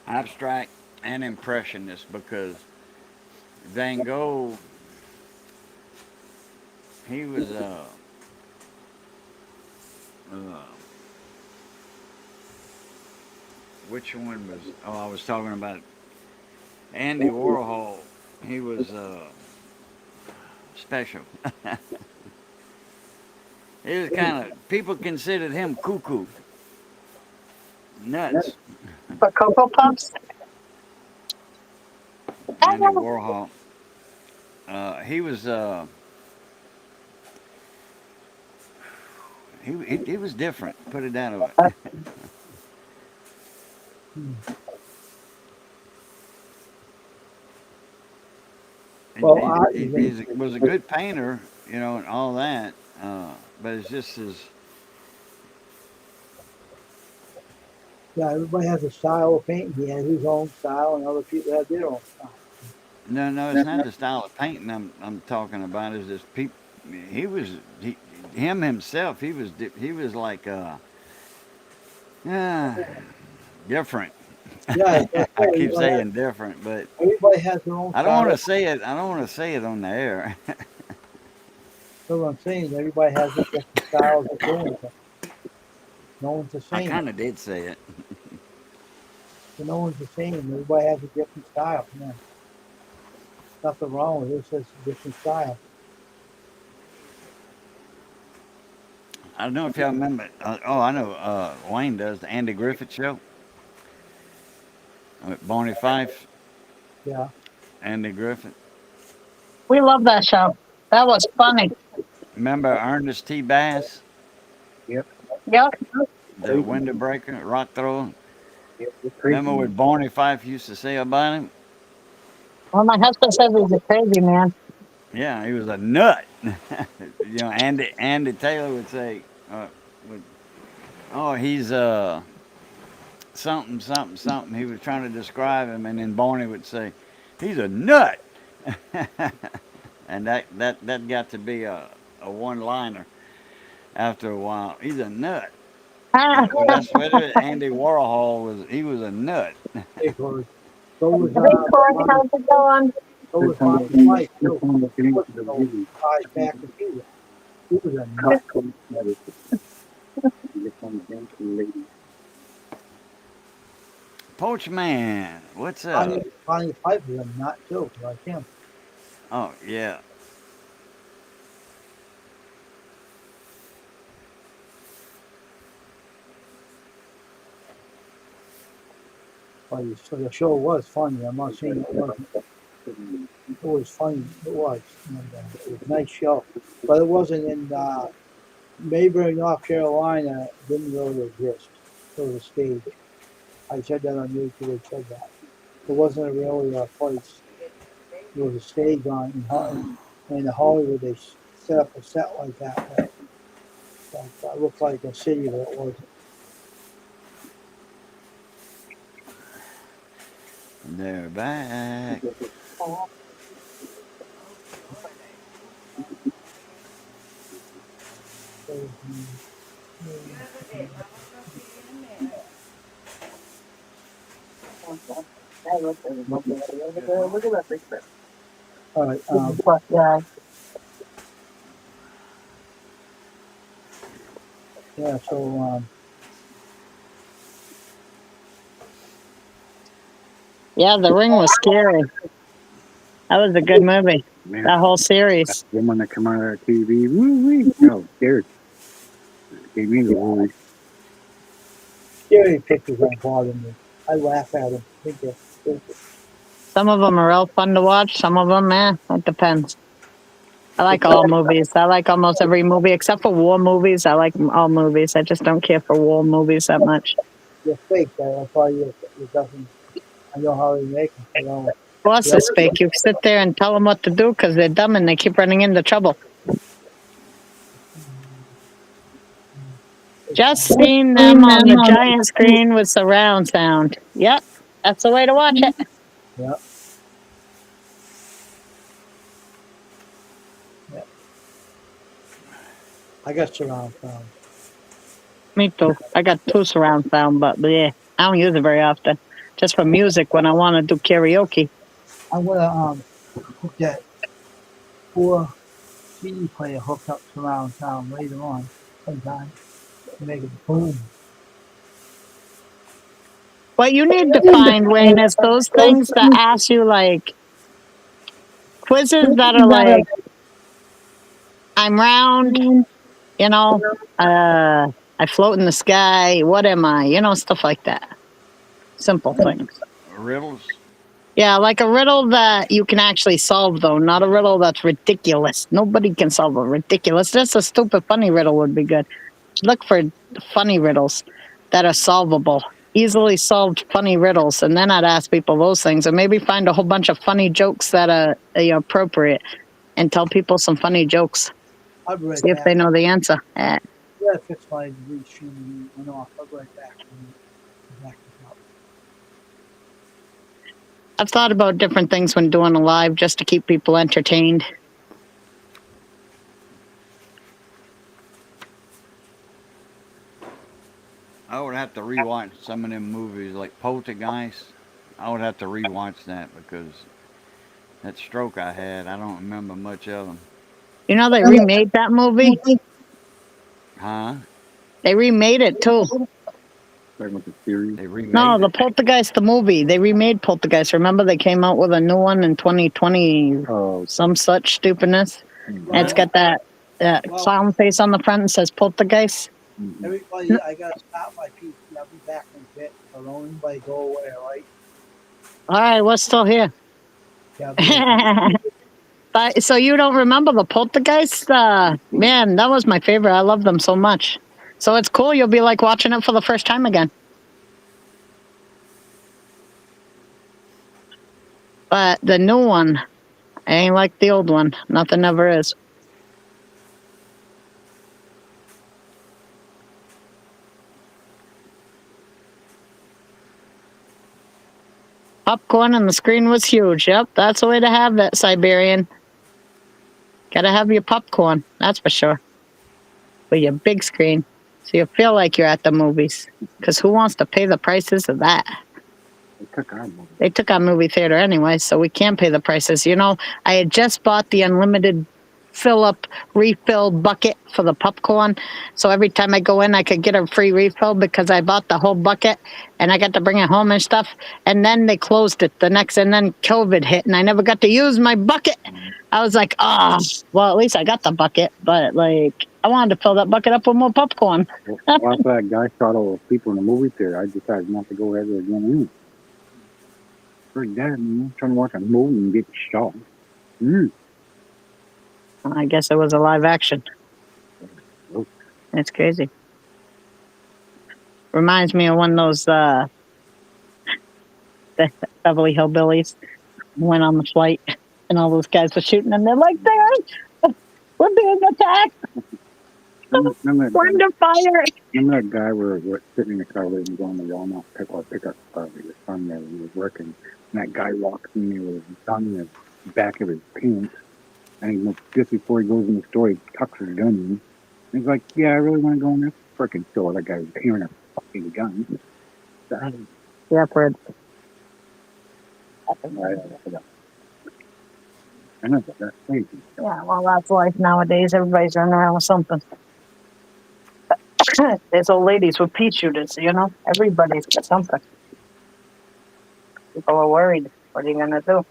Abstract and impressionist because Van Gogh he was uh which one was I was talking about Andy Warhol. He was special. He was kind of people considered him cuckoo, nuts. For Cocoa Puffs? Andy Warhol. He was he was different. Put it that way. well, He was a good painter, you know, and all that. But it's just his Yeah, everybody has a style of painting. He has his own style, and other people have their own style. No, it's not the style of painting I'm talking about. Is this people? He was he, him himself. He was like uh, different. Yeah, that's I right. keep saying different, but Everybody has their own I don't want style. to say it. I don't want to say it on the air. That's what I'm saying. Everybody has their different styles of doing things. No one's the I same. kind of did say it. So no one's the same. Everybody has a different style. Yeah. Nothing wrong with it. It's just a different style. I don't know if y'all remember. Oh, I know. Wayne does the Andy Griffith Show with Barney Fife. Yeah. Andy Griffith. We love that show. That was funny. Remember Ernest T. Bass, Yep. Yep. the Crazy. window breaker, rock thrower. Yep. They're Remember crazy. what Barney Fife used to say about him? Well, my husband says he's a crazy man. Yeah, he was a nut. Andy Taylor would say, would, "Oh, he's something something something." He was trying to describe him, and then Barney would say, "He's a nut," and that got to be a one liner after a while. He's a nut. Ah, Well, that's what Andy Warhol was. He was a nut. Big word. So was hey, Corey, how's it going? They're Bonnie talking about White they're too. talking about getting Was into the no movie. ties back to Cuba. He was a nut. Costco medicine. You just want to dance to the lady. Poach Man, what's up? Bonnie Pipe was a nut too, like him. Oh yeah. But so the show was funny. I'm not saying it wasn't. It was funny. It was. And, it was a nice show. But it wasn't in Maybury, North Carolina. It didn't really exist. It was a stage. I said that on YouTube. I said that. It wasn't really a place. It was a stage in Hollywood. They set up a set like that. But it looked like a city, but it wasn't. They're back. All right. Yeah. Yeah. So Yeah, The Ring was scary. That was a good movie. Man, That whole series. the woman that come out of our TV. Woo wee. Oh, scared. Gave me the worry. scary pictures don't bother me. I laugh at them. I think they're stupid. Some of them are real fun to watch. Some of them, it depends. I like all movies. I like almost every movie except for war movies. I like all movies. I just don't care for war movies that much. They're fake. That's why it doesn't. I know how they make them. You know, Of course, it's fake. You sit there and tell them what to do because they're dumb and they keep running into trouble. Just seen them on the giant screen with surround sound. Yep, that's the way to watch it. yeah. Yeah. I got surround sound. Me too. I got 2 surround sound, but yeah, I don't use it very often. Just for music when I want to do karaoke. I'm gonna hook that 4 CD player hooked up surround sound later on sometime to make it boom. What you need to find, Wayne, is those things that ask you like quizzes that are like, I'm round, you know, I float in the sky, what am I? You know, stuff like that. Simple things. Riddles. Yeah, like a riddle that you can actually solve, though, not a riddle that's ridiculous. Nobody can solve a ridiculous. Just a stupid, funny riddle would be good. Look for funny riddles that are solvable, easily solved funny riddles, and then I'd ask people those things, or maybe find a whole bunch of funny jokes that are appropriate, and tell people some funny jokes. I'll be right See if back. they know the answer. Yeah, fix my restream went off. I'll be right back. I've thought about different things when doing a live just to keep people entertained. I would have to rewatch some of them movies like Poltergeist. I would have to rewatch that because that stroke I had, I don't remember much of them. You know, they remade that movie. Huh? They remade it too. Talking about the series. They remade No, the it. Poltergeist, the movie. They remade Poltergeist. Remember, they came out with a new one in 2020, Oh, some such stupidness. And it's Well, got that clown face on the front and says Poltergeist. mhm. everybody, I gotta stop my PC. I'll be back in a bit. So don't anybody go away, all right? All right, we're still here. Yeah, I'll be right back. But so you don't remember the Poltergeist? Man, that was my favorite. I love them so much. So it's cool. You'll be like watching it for the first time again. But the new one ain't like the old one. Nothing ever is. Popcorn and the screen was huge. Yep, that's the way to have it, Siberian. Gotta have your popcorn, that's for sure. With your big screen. So you feel like you're at the movies. Because who wants to pay the prices of that? They took our movie. They took our movie theater anyway, so we can't pay the prices. You know, I had just bought the unlimited refill bucket for the popcorn. So every time I go in, I could get a free refill because I bought the whole bucket and I got to bring it home and stuff. And then they closed it and then COVID hit and I never got to use my bucket. I was like, well, at least I got the bucket, but like, I wanted to fill that bucket up with more popcorn. Well, after that guy shot all those people in the movie theater, I decided not to go ever again. For that, man, trying to watch a movie and get shot. I guess it was a live action. It's crazy. Reminds me of one of those the Beverly Hillbillies went on the flight and all those guys were shooting and they're like, we're being attacked. Remember We're under fire. Remember that guy we're sitting in the car with him going to Walmart pick up his son there when he was working. And that guy walks in there with his gun in the back of his pants. And just before he goes in the store, he tucks his gun in. And he's like, yeah, I really want to go in that freaking store. That guy's carrying a fucking gun. Yeah, Fred. I know, that's crazy. Yeah, well, that's life nowadays. Everybody's running around with something. There's old ladies with pea shooters, you know? Everybody's got something. People are worried. What are you going to do?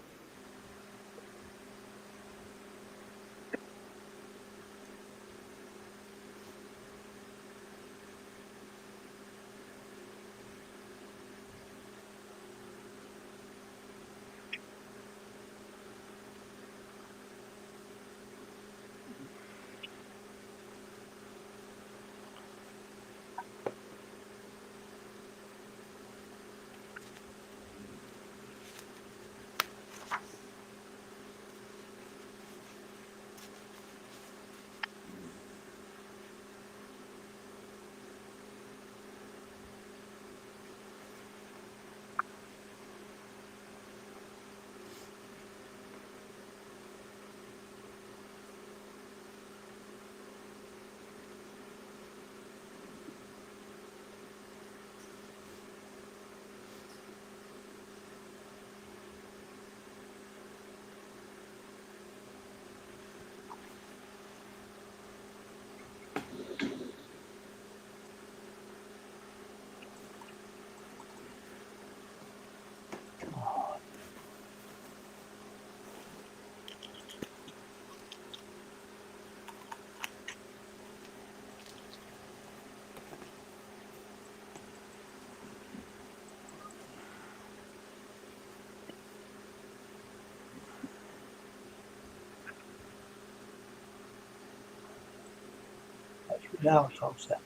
Now it's all set.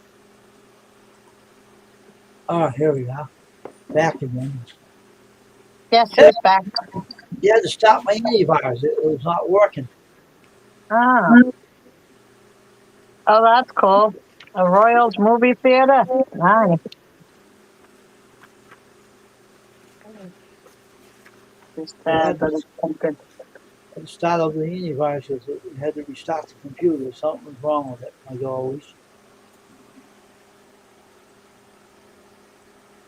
Oh, here we are. Back again. Yes, it's back. You had to stop my antivirus. It was not working. Ah. Oh, that's cool. A Royals movie theater. Nice. It's bad, but it's good. At the start of the antivirus, it had to restart the computer. Something was wrong with it, like always.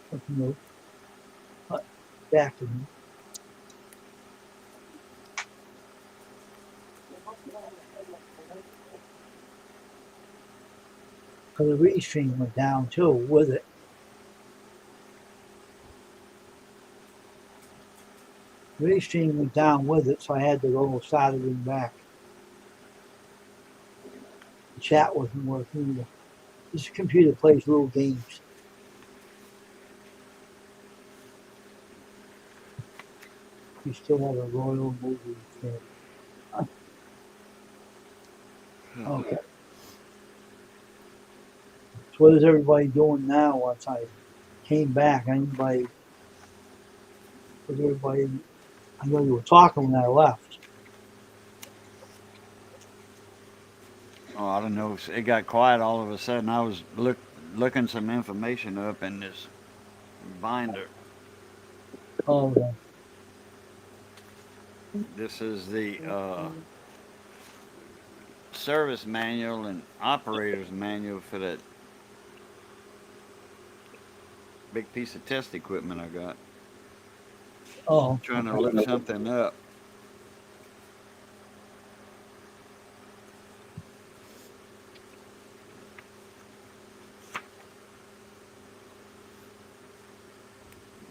Something new. But back to me. Because the restream went down too with it. Restream went down with it, so I had to go start it back. The chat wasn't working either. This computer plays little games. We still have a Royal movie fan. Okay. So what is everybody doing now once I came back? Anybody? Was everybody? I know you were talking when I left. Oh, I don't know. It got quiet all of a sudden. I was looking some information up in this binder. Oh, okay. This is the service manual and operator's manual for that big piece of test equipment I got. Oh, Trying to okay. look something up.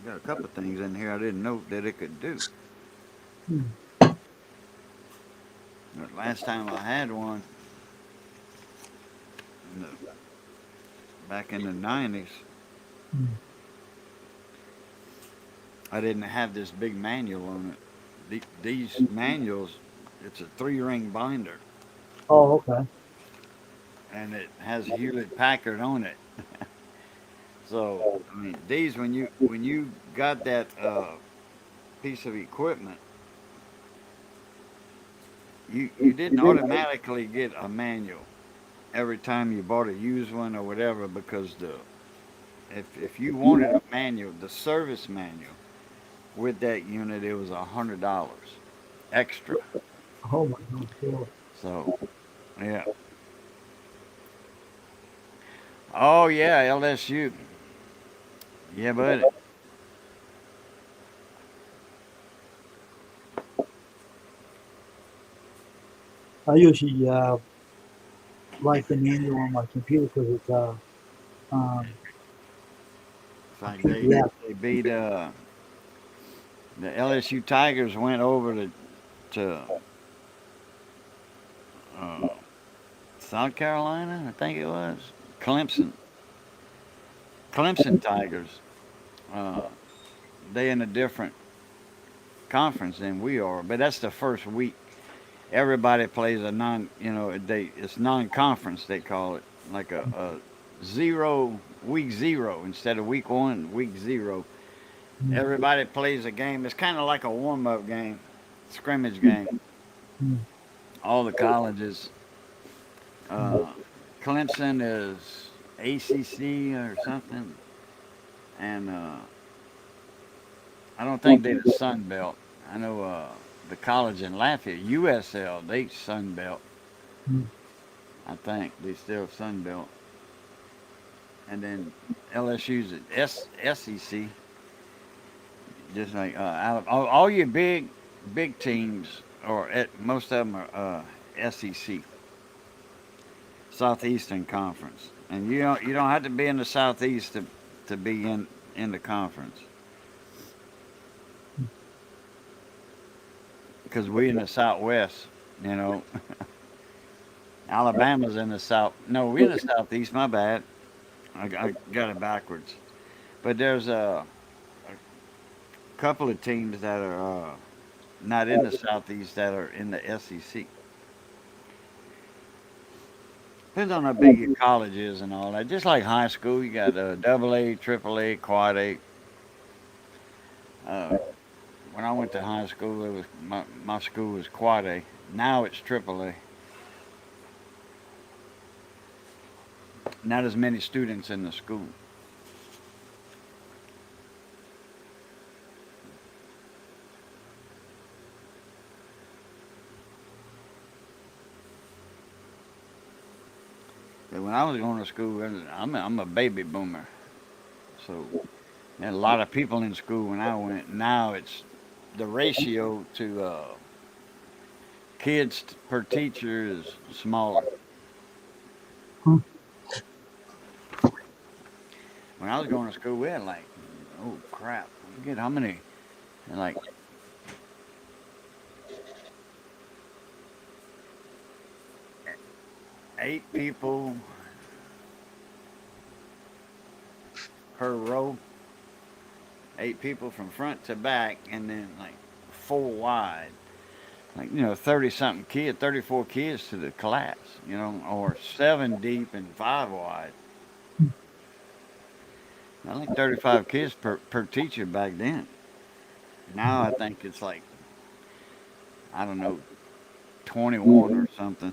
Got a couple of things in here I didn't know that it could do. Hmm. The last time I had one, in the, back in the 90s, Hmm. I didn't have this big manual on it. These manuals, it's a 3-ring binder, Oh, okay. and it has Hewlett Packard on it. So, I mean, these when you got that piece of equipment, you didn't automatically get a manual every time you bought a used one or whatever, because the if you wanted a manual, the service manual with that unit, it was $100 extra. Oh my God. Really? So, yeah. Oh yeah, LSU. Yeah, buddy. I usually like the manual on my computer because it's In a fact, PDF. they beat the LSU Tigers went over to uh, South Carolina, I think it was Clemson. Clemson Tigers. Uh, they in a different conference than we are, but that's the first week. Everybody plays a it's non-conference they call it, like a week zero instead of week one, week zero. Hmm. Everybody plays a game. It's kind of like a warm-up game, scrimmage game. Hmm. All the colleges. Uh, Clemson is ACC or something, and I don't think they're the Sun Belt. I know the college in Lafayette, USL, they Sun Belt. Hmm. I think they still Sun Belt. And then LSU's at SEC, just like all your big teams, or most of them are SEC, Southeastern Conference, and you don't have to be in the Southeast to be in the conference, because we in the Southwest, you know. Alabama's in the South. No, we're in the Southeast. My bad. I got it backwards. But there's a couple of teams that are not in the Southeast that are in the SEC. Depends on how big your college is and all that. Just like high school, you got double A, triple A, quad A. Uh, when I went to high school, it was my school was quad A. Now it's triple A. Not as many students in the school. when I was going to school, I'm a baby boomer, so there had a lot of people in school when I went. Now it's the ratio to kids per teacher is smaller. Hmm. When I was going to school, we had like, oh crap, I forget how many, like 8 people per row, 8 people from front to back, and then like 4 wide. Like 30 something kids, 34 kids to the class, or 7 deep and 5 wide. I think 35 kids per teacher back then. Now I think it's like, I don't know, 21 or something.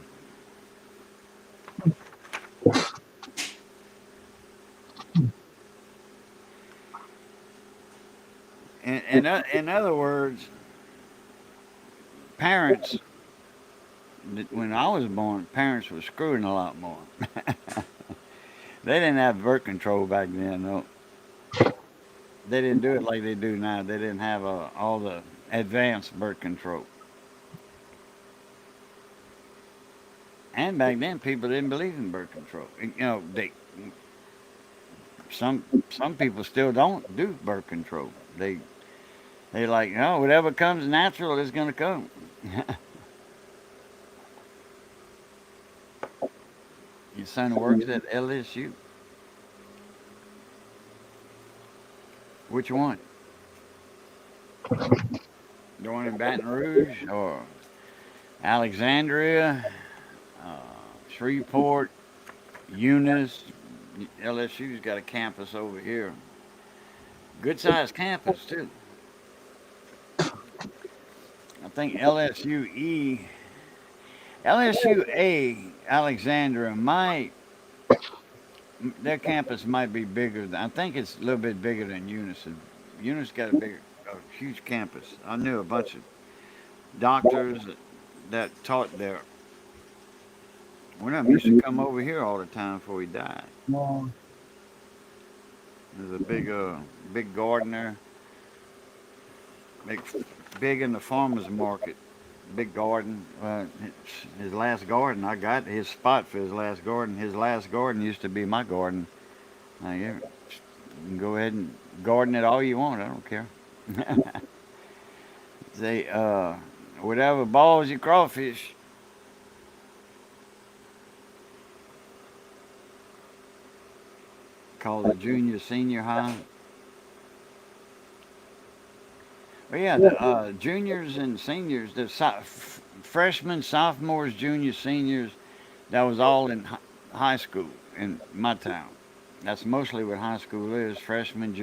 In other words, parents, when I was born, parents were screwing a lot more. They didn't have birth control back then, no. They didn't do it like they do now. They didn't have all the advanced birth control. And back then, people didn't believe in birth control. Some people still don't do birth control. They like, no, whatever comes natural is gonna come. Your son works at LSU. Which one? The one in Baton Rouge or Alexandria, uh, Shreveport, Eunice? LSU's got a campus over here. Good sized campus too. I think LSUA, Alexandria might their campus might be bigger. I think it's a little bit bigger than Eunice. Eunice got a huge campus. I knew a bunch of doctors that taught there. One of them used to come over here all the time before he died. Well, There's a big gardener, big, big in the farmers market, big garden. His last garden, I got his spot for his last garden. His last garden used to be my garden. Now, yeah, you can go ahead and garden it all you want. I don't care. They whatever balls your crawfish. Called the junior senior high. Well, yeah, the juniors and seniors, freshmen, sophomores, juniors, seniors, that was all in high school in my town. That's mostly what high school is: freshmen,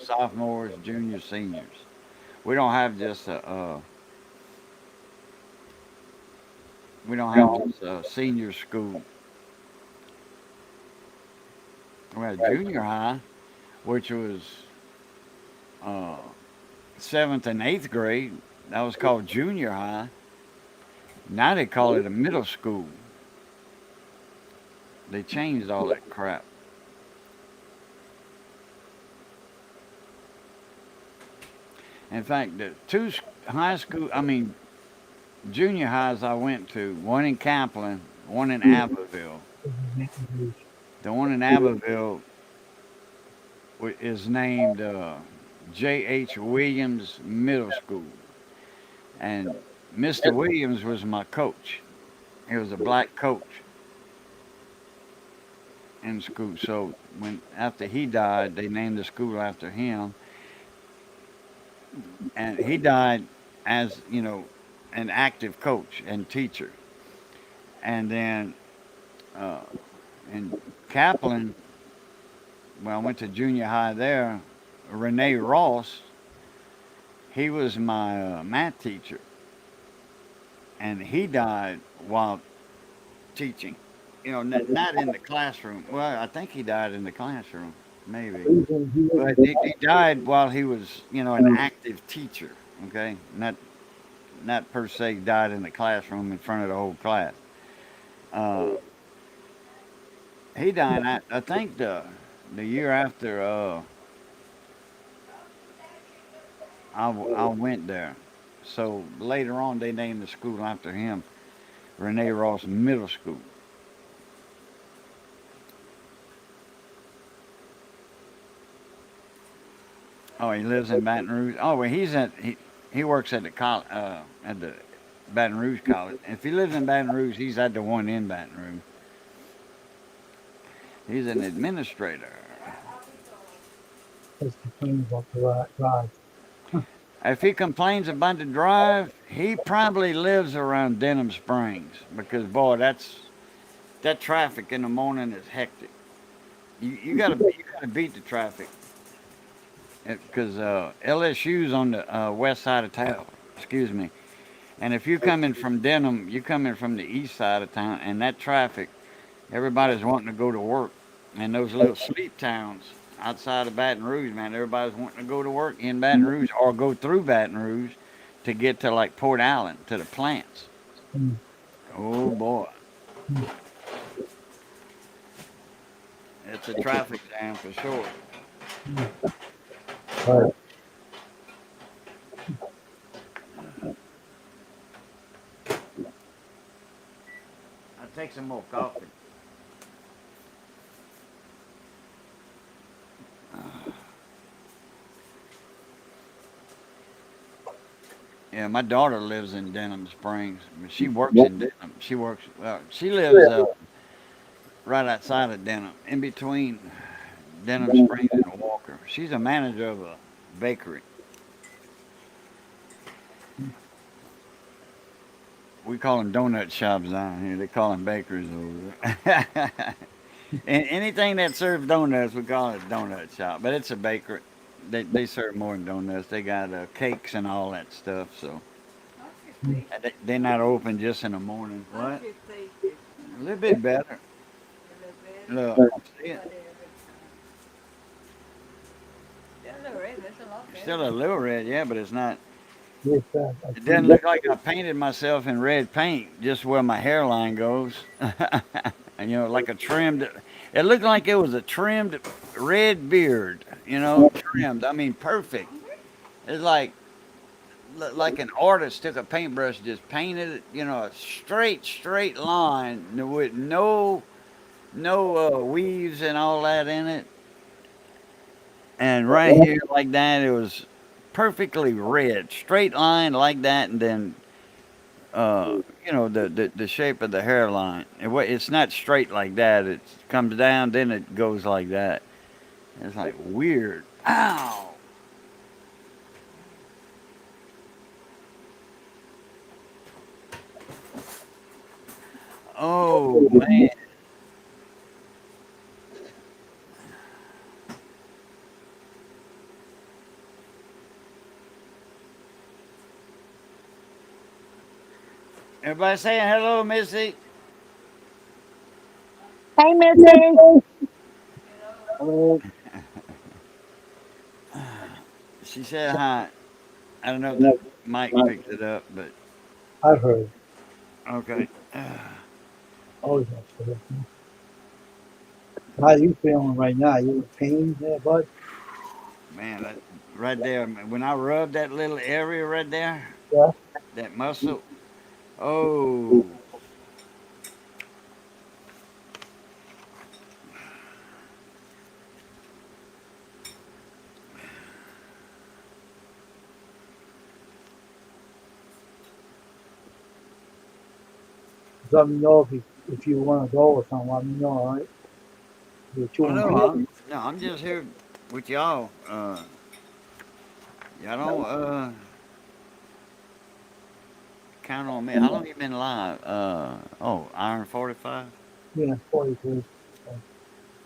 sophomores, juniors, seniors. We don't have just we don't have just a senior school. We had junior high, which was uh, seventh and eighth grade. That was called junior high. Now they call it a middle school. They changed all that crap. In fact, the high school, I mean, junior highs I went to, one in Kaplan, one in Abbeville. The one in Abbeville is named J.H. Williams Middle School. And Mr. Williams was my coach. He was a black coach in school. So after he died, they named the school after him. And he died as, an active coach and teacher. And then uh, in Kaplan, when I went to junior high there, Renee Ross, he was my math teacher. And he died while teaching. Not in the classroom. Well, I think he died in the classroom, maybe. But he died while he was, an active teacher. Okay, not per se died in the classroom in front of the whole class. Uh, he died. I think the year after I went there. So later on, they named the school after him, Renee Ross Middle School. Oh, he lives in Baton Rouge. Oh, well, he works at at the Baton Rouge College. If he lives in Baton Rouge, he's at the one in Baton Rouge. He's an administrator. Just complaining about the drive. If he complains about the drive, he probably lives around Denham Springs because boy, that traffic in the morning is hectic. You gotta beat the traffic because LSU's on the west side of town. Excuse me. And if you're coming from Denham, you're coming from the east side of town, and that traffic, everybody's wanting to go to work. And those little sleep towns outside of Baton Rouge, man, everybody's wanting to go to work in Baton Rouge or go through Baton Rouge to get to like Port Allen to the plants. Mm. Oh boy, it's a traffic jam for sure. Right. I'll take some more coffee. Yeah, my daughter lives in Denham Springs. But she works in Denham. She lives right outside of Denham, in between Denham Springs and Walker. She's a manager of a bakery. We call them donut shops down here. They call them bakeries over there. And anything that serves donuts, we call it a donut shop. But it's a bakery. They serve more than donuts. They got cakes and all that stuff. So they're not open just in the morning. What? A little bit better. Look, see it? Still a little red, yeah, but it's not. Yes, It doesn't look like I painted myself in red paint, just where my hairline goes. And, like a trimmed. It looked like it was a trimmed red beard. Trimmed. I mean, perfect. It's like an artist took a paintbrush, just painted it. A straight line with no weaves and all that in it. And right here, like that, it was perfectly red, straight line like that, and then the shape of the hairline. It's not straight like that. It comes down, then it goes like that. It's like weird. Ow! Oh man! Everybody saying hello, Missy. Hey, Missy. She said hi. I don't know if the mic picked it up, but I've heard. okay. Always have to. How you feeling right now? You in pain there, bud? Man, right there, when I rub that little area right there, Yeah. that muscle, oh, Let me know if you want to go or something. Let me know, all right? You're oh chewing no, good. I'm just here with y'all. Y'all don't count on me. How long you been live? Iron 45? Yeah, 43.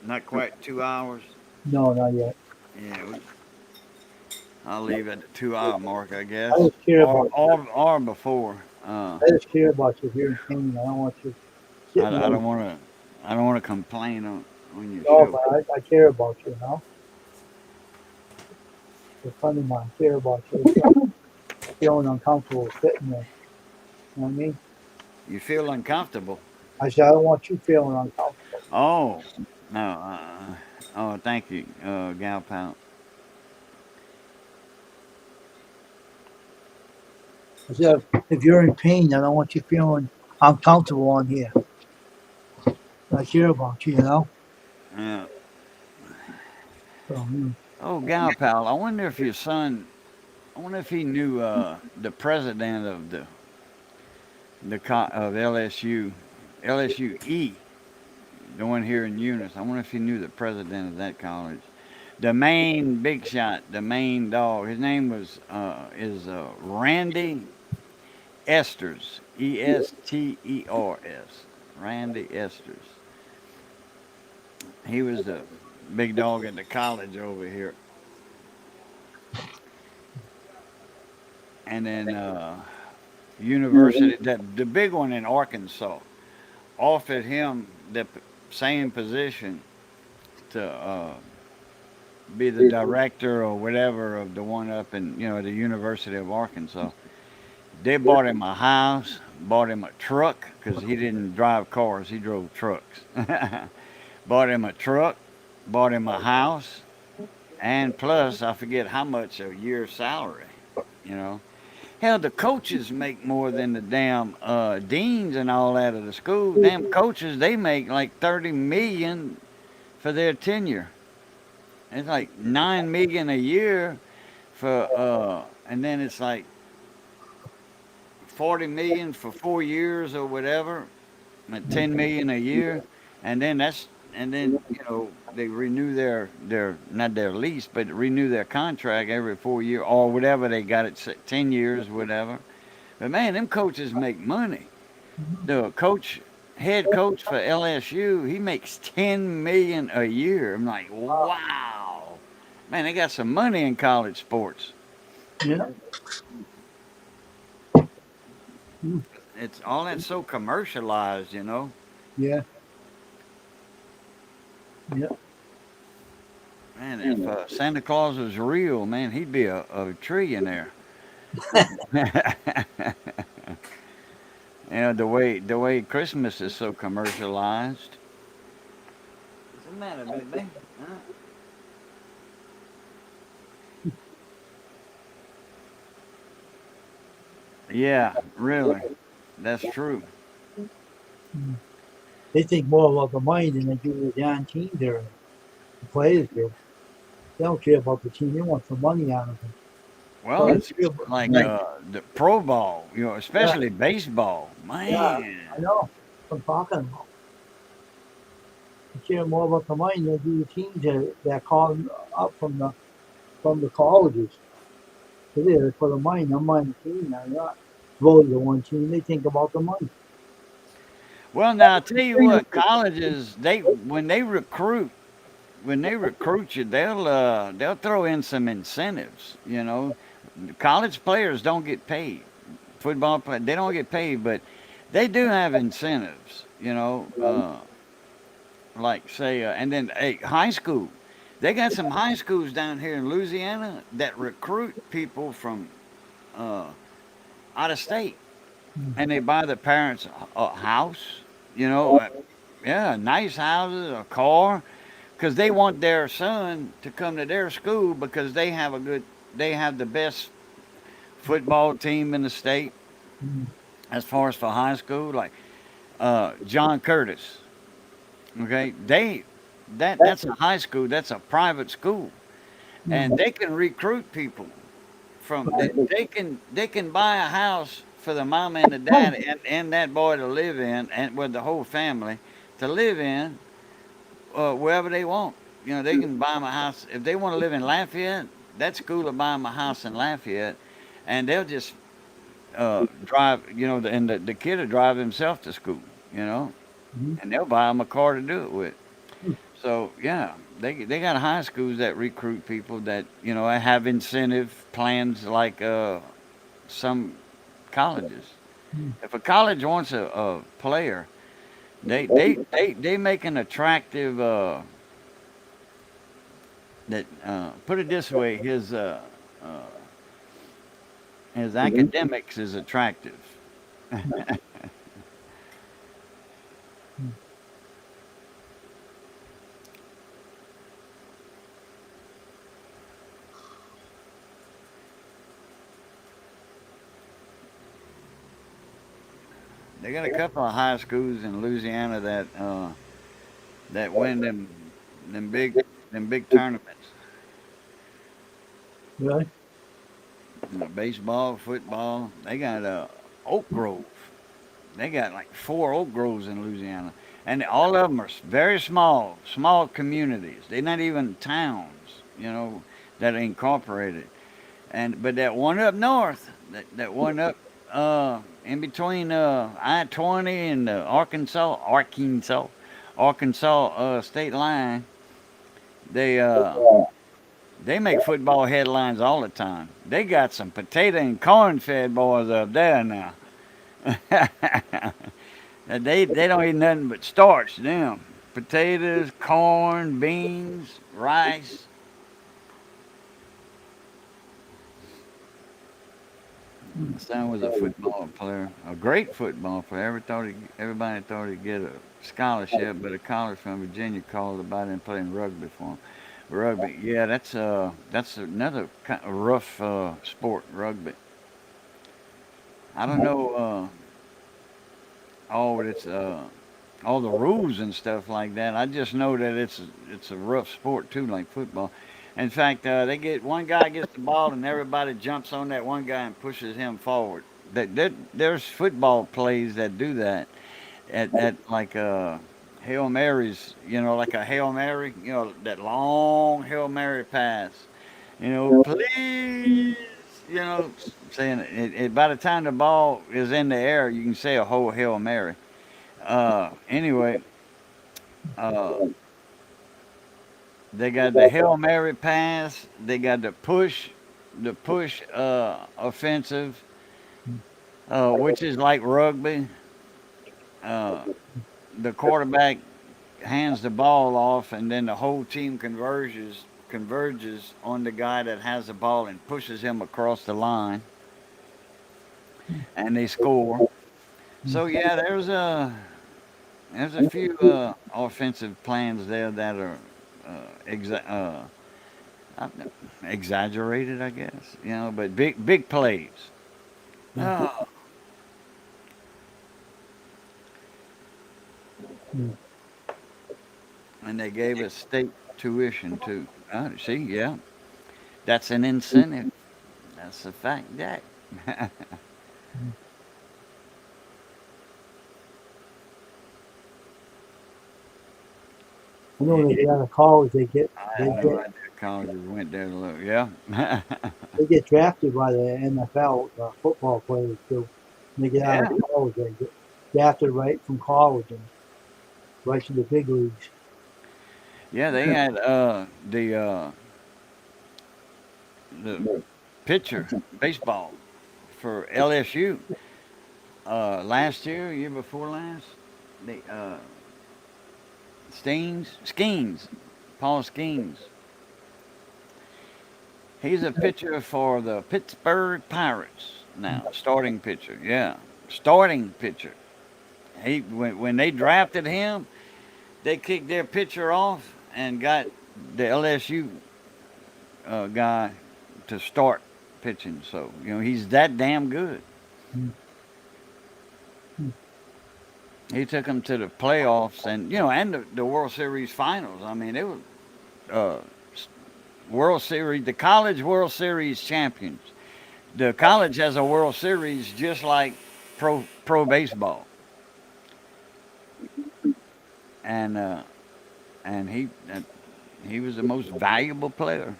Not quite 2 hours. No, not yet. Yeah, I'll leave at the 2 hour mark, I guess, I just care or about or before. I just care about you if you're in pain. I don't want you I, sitting I there. don't want to. I don't want to complain on your No, show. but I care about you, You're a friend of mine. I care about you. Feeling uncomfortable sitting there. You know what I mean? You feel uncomfortable. I said, I don't want you feeling uncomfortable. Oh, no. Oh, thank you, Gal Pal. I said, if you're in pain, I don't want you feeling uncomfortable on here. I care about you, you know? Yeah. So, Oh, Gal Pal. I wonder if your son. I wonder if he knew the president of of LSU, LSUE, the one here in Eunice. I wonder if he knew the president of that college. The main big shot, the main dog. His name is Randy Esters, Esters, Randy Esters. He was the big dog at the college over here, and then university, the big one in Arkansas, offered him the same position to be the director or whatever of the one up in the University of Arkansas. They bought him a house, bought him a truck because he didn't drive cars; he drove trucks. Bought him a truck, bought him a house, and plus I forget how much a year's salary. You know, hell, the coaches make more than the damn deans and all that of the school. Damn coaches, they make like 30 million for their tenure. It's like 9 million a year for and then it's like 40 million for 4 years or whatever, and 10 million a year, and then they renew their not their lease, but renew their contract every 4 year or whatever they got it 10 years, whatever. But man, them coaches make money. The head coach for LSU, he makes 10 million a year. I'm like, wow, man, they got some money in college sports. yeah, mm, It's all that's so commercialized. yeah, yeah. Man, if Santa Claus was real, man, he'd be a trillionaire. The way Christmas is so commercialized. What's the matter, baby? Huh? Yeah, really, that's true. Mm. They think more about the money than they do the damn team there. The players do. They don't care about the team. They want the money out of them. Well, So it's it's real. like the pro ball, Yeah, especially baseball. yeah, Man, I know. What I'm talking about. They care more about the money than they do the teams that call them up from the colleges. They're there for the money. No money the team. They're not voted to one team. They think about the money. well, now I tell you what, colleges when they recruit you, they'll throw in some incentives. College players don't get paid. Football play they don't get paid, but they do have incentives. Like say, and then hey, high school. They got some high schools down here in Louisiana that recruit people from uh, out of state, and they buy the parents a house. You know, uh, yeah, nice houses, a car, because they want their son to come to their school because they have the best football team in the state Mm, as far as for high school, like John Curtis. Okay, that's a high school. That's a private school, and mm, they can recruit people from. They can buy a house for the mom and the dad and that boy to live in, and with the whole family to live in wherever they want. They can buy them a house if they want to live in Lafayette. That school will buy them a house in Lafayette, and they'll just drive. And the kid will drive himself to school. You know, mm, and they'll buy him a car to do it with. mm. So yeah, they got high schools that recruit people that have incentive plans like some colleges. Mm. If a college wants a player, they make an attractive. That put it this way, uh, his academics is attractive. They got a couple of high schools in Louisiana that win them big them big tournaments. Really? You know, baseball, football. They got Oak Grove. They got like 4 Oak Groves in Louisiana, and all of them are very small communities. They're not even towns, that are incorporated. And but that one up north, that one up in between I-20 and the Arkansas state line, they uh, they make football headlines all the time. They got some potato and corn fed boys up there now. They don't eat nothing but starch. Them potatoes, corn, beans, rice. My son was a football player, a great football player. Everybody thought he'd get a scholarship, but a college from Virginia called about him playing rugby for him. Rugby, yeah, that's another kind of rough sport, rugby. I don't know all all the rules and stuff like that. I just know that it's a rough sport too, like football. In fact, they get one guy gets the ball and everybody jumps on that one guy and pushes him forward. There's football plays that do that at like Hail Marys, like a Hail Mary, that long Hail Mary pass. Please, saying by the time the ball is in the air, you can say a whole Hail Mary. Anyway, uh, they got the Hail Mary pass. They got the push offensive, which is like rugby. Uh, the quarterback hands the ball off, and then the whole team converges on the guy that has the ball and pushes him across the line, and they score. So yeah, there's a few offensive plans there that are uh, exaggerated, I guess. But big plays. Oh, and they gave us state tuition too. See, yeah, that's an incentive. That's a fact, Jack. I know when they get out of college, I they had no get idea colleges went there to look. Yeah, they get drafted by the NFL football players too. When they get out yeah, of college, they get drafted right from college and right to the big leagues. yeah. They had the pitcher baseball for LSU last year before last. The Skeens, Paul Skeens. He's a pitcher for the Pittsburgh Pirates now, starting pitcher. Yeah, starting pitcher. When they drafted him, they kicked their pitcher off and got the LSU guy to start pitching. So he's that damn good. He took them to the playoffs and the World Series finals. I mean, they were uh, the college World Series champions. The college has a World Series just like pro baseball, and uh, and he was the most valuable player.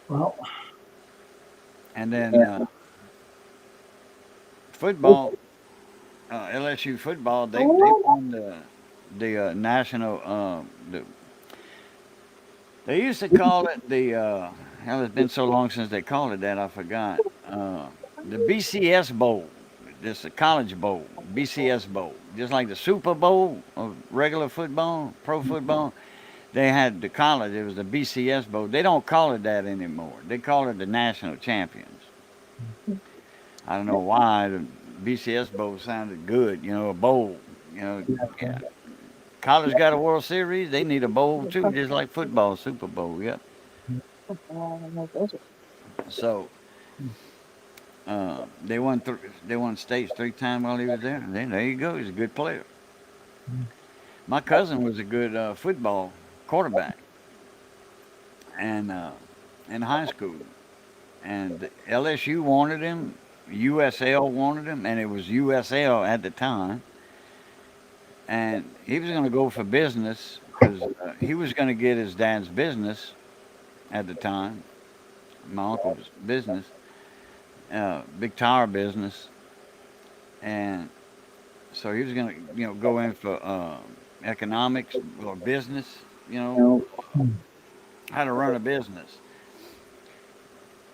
Well, And then football, LSU football, they won the national they used to call it hell, it's been so long since they called it that I forgot. The BCS Bowl. This a college bowl, BCS Bowl. Just like the Super Bowl of regular football, pro football. They had the college, it was the BCS Bowl. They don't call it that anymore. They call it the National Champions. I don't know why the BCS Bowl sounded good, a bowl. Yeah. college got a World Series, they need a bowl too, just like football, Super Bowl. Yep. So they won states 3 times while he was there. Then there you go. He's a good player. My cousin was a good football quarterback, and in high school, and LSU wanted him, USL wanted him, and it was USL at the time, and he was going to go for business because he was going to get his dad's business at the time, my uncle's business, big tire business, and so he was going to, go in for economics or business, how to run a business,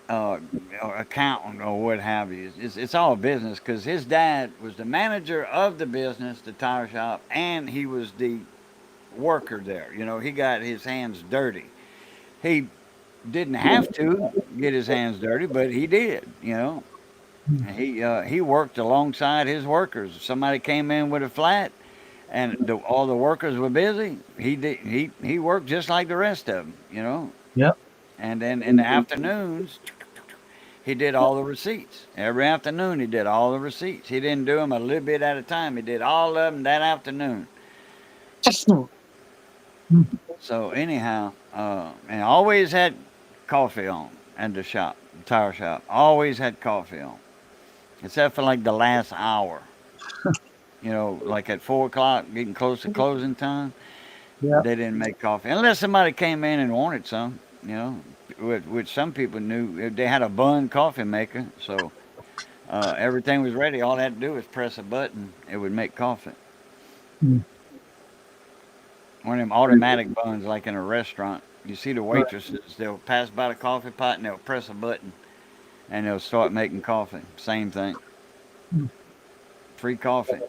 uh, or accountant or what have you. It's all business because his dad was the manager of the business, the tire shop, and he was the worker there. He got his hands dirty. He didn't have to get his hands dirty, but he did. He worked alongside his workers. If somebody came in with a flat, and all the workers were busy, he worked just like the rest of them. Yep. And then in the afternoons, he did all the receipts. Every afternoon, he did all the receipts. He didn't do them a little bit at a time. He did all of them that afternoon. So anyhow, and always had coffee on at the shop, tire shop. Always had coffee on, except for like the last hour. Like at 4 o'clock, getting close to closing time, Yeah. they didn't make coffee unless somebody came in and wanted some. Which some people knew they had a Bun coffee maker, so everything was ready. All they had to do was press a button; it would make coffee. Mm. One of them automatic buns, like in a restaurant. You see the waitresses; they'll pass by the coffee pot and they'll press a button, and they'll start making coffee. Same thing. Mm. Free coffee.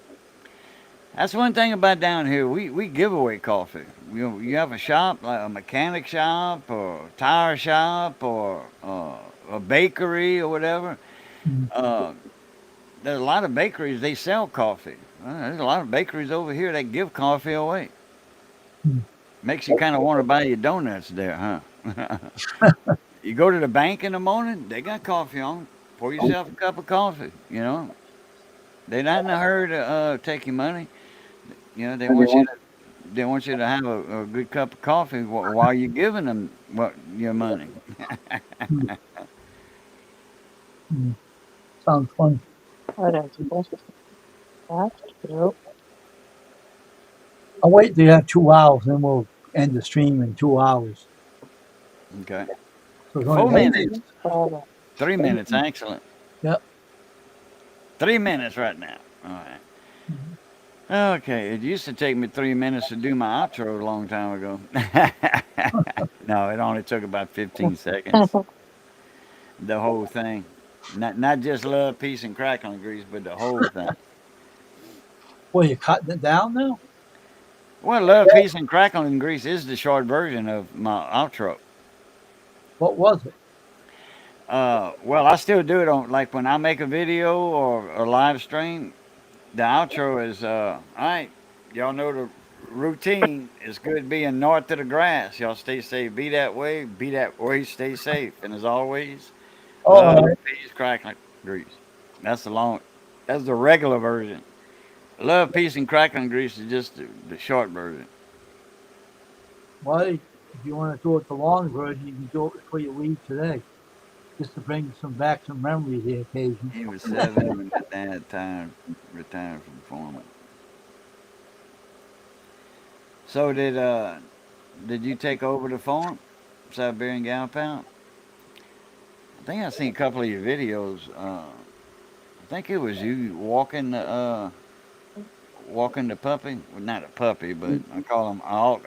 That's one thing about down here. We give away coffee. You have a shop, like a mechanic shop or a tire shop or a bakery or whatever. Mm. There's a lot of bakeries, they sell coffee. There's a lot of bakeries over here that give coffee away. Mm. Makes you kind of want to buy your donuts there, huh? You go to the bank in the morning, they got coffee on. Pour yourself a cup of coffee, They're not in a hurry to take your money. They want you to have a good cup of coffee while you're giving them your money. Mm. Mm. Sounds fun. I'll wait till you have 2 hours, then we'll end the stream in 2 hours. Okay. So it's 4 only minutes. 3 minutes. Excellent. Yep. 3 minutes right now. All right. Okay. It used to take me 3 minutes to do my outro a long time ago. No, it only took about 15 seconds. The whole thing. Not just love, peace, and crackling grease, but the whole thing. Well, you're cutting it down now? Well, love, peace, and crackling grease is the short version of my outro. What was it? Well, I still do it on, like when I make a video or a live stream. The outro is, all right, y'all know the routine. It's good being north of the grass. Y'all stay safe. Be that way, stay safe. And as always, love, Oh, peace, crackling grease. That's that's the regular version. Love, peace, and crackling grease is just the short version. well, if you want to do it the long version, you can do it before you leave today, just to bring back some memories the occasion. He was 70 when his dad retired from farming. So did you take over the farm, Siberian Gal Pound? I think I seen a couple of your videos. I think it was you walking the puppy. Well, not a puppy, but I call them all.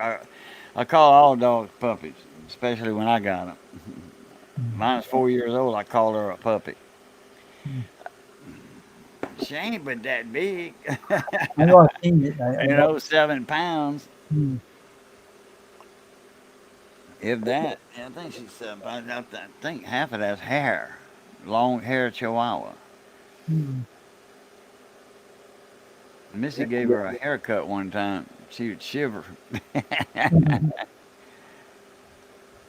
I call all dogs puppies, especially when I got them. Mine's 4 years old. I call her a puppy. She ain't but that big. I know I've seen it. I know. 7 pounds. Mm. If that, yeah, I think she's 7 pounds. I think half of that's hair, long hair Chihuahua. Mm. Missy gave her a haircut one time. She would shiver.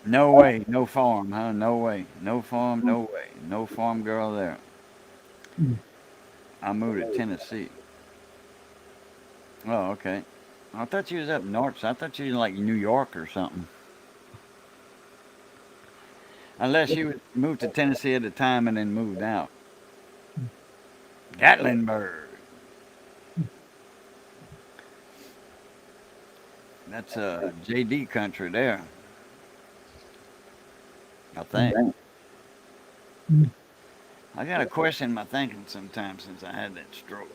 No way, no farm, huh? No way, no farm, no way, no farm girl there. I moved to Tennessee. Oh, okay. I thought you was up north. So I thought you was like New York or something. Unless you moved to Tennessee at the time and then moved out. Gatlinburg. That's JD country there. I think. I got to question my thinking sometimes since I had that stroke.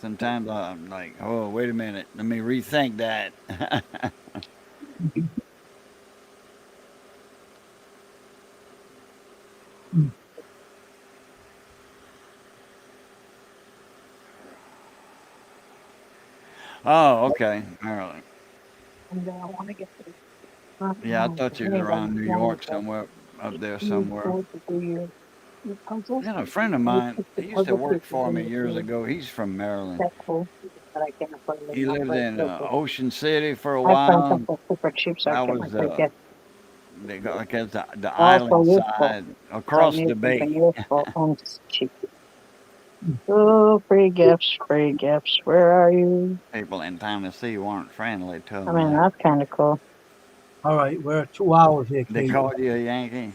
Sometimes I'm like, oh, wait a minute. Let me rethink that. Oh, okay. Maryland. Yeah, I thought you was around New York somewhere, up there somewhere. You know, a friend of mine, he used to work for me years ago. He's from Maryland. He lived in Ocean City for a while. I was they got like as the island side across the bay. Oh, free gifts, free gifts. Where are you? People in Tennessee weren't friendly to I him. mean, that's kind of cool. All right, we're at 2 hours here, They Kate. called you a Yankee.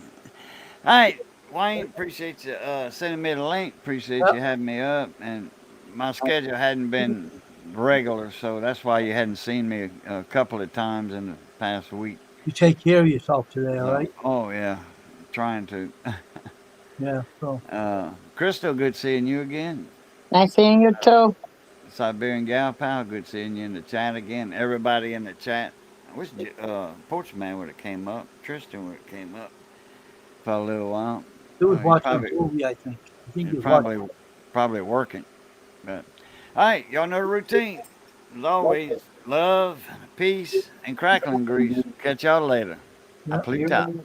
All right, Wayne, appreciate you sending me the link. Appreciate you having me up. And my schedule hadn't been regular, so that's why you hadn't seen me a couple of times in the past week. You take care of yourself today, all right? Oh yeah, trying to. Yeah. So Crystal, good seeing you again. Nice seeing you too. Siberian Gal Pal, good seeing you in the chat again. Everybody in the chat. I wish Porchman would have came up. Tristan would have came up for a little while. he was watching Probably, a movie, I think. I think he was probably working. But all right, y'all know the routine. As always, love, peace, and crackling grease. Catch y'all later. Yeah. Aplita.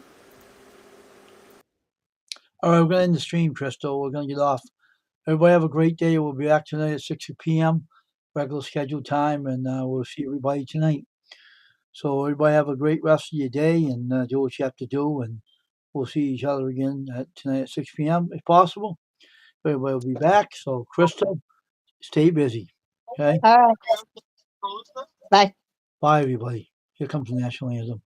All right, we're gonna end the stream, Crystal. We're gonna get off. Everybody have a great day. We'll be back tonight at 6 p.m. regular scheduled time, and we'll see everybody tonight. So everybody have a great rest of your day, and do what you have to do, and we'll see each other again tonight at 6 p.m. if possible. Everybody will be back. So Crystal, stay busy. Okay. All right. Bye. Bye, everybody. Here comes the national anthem.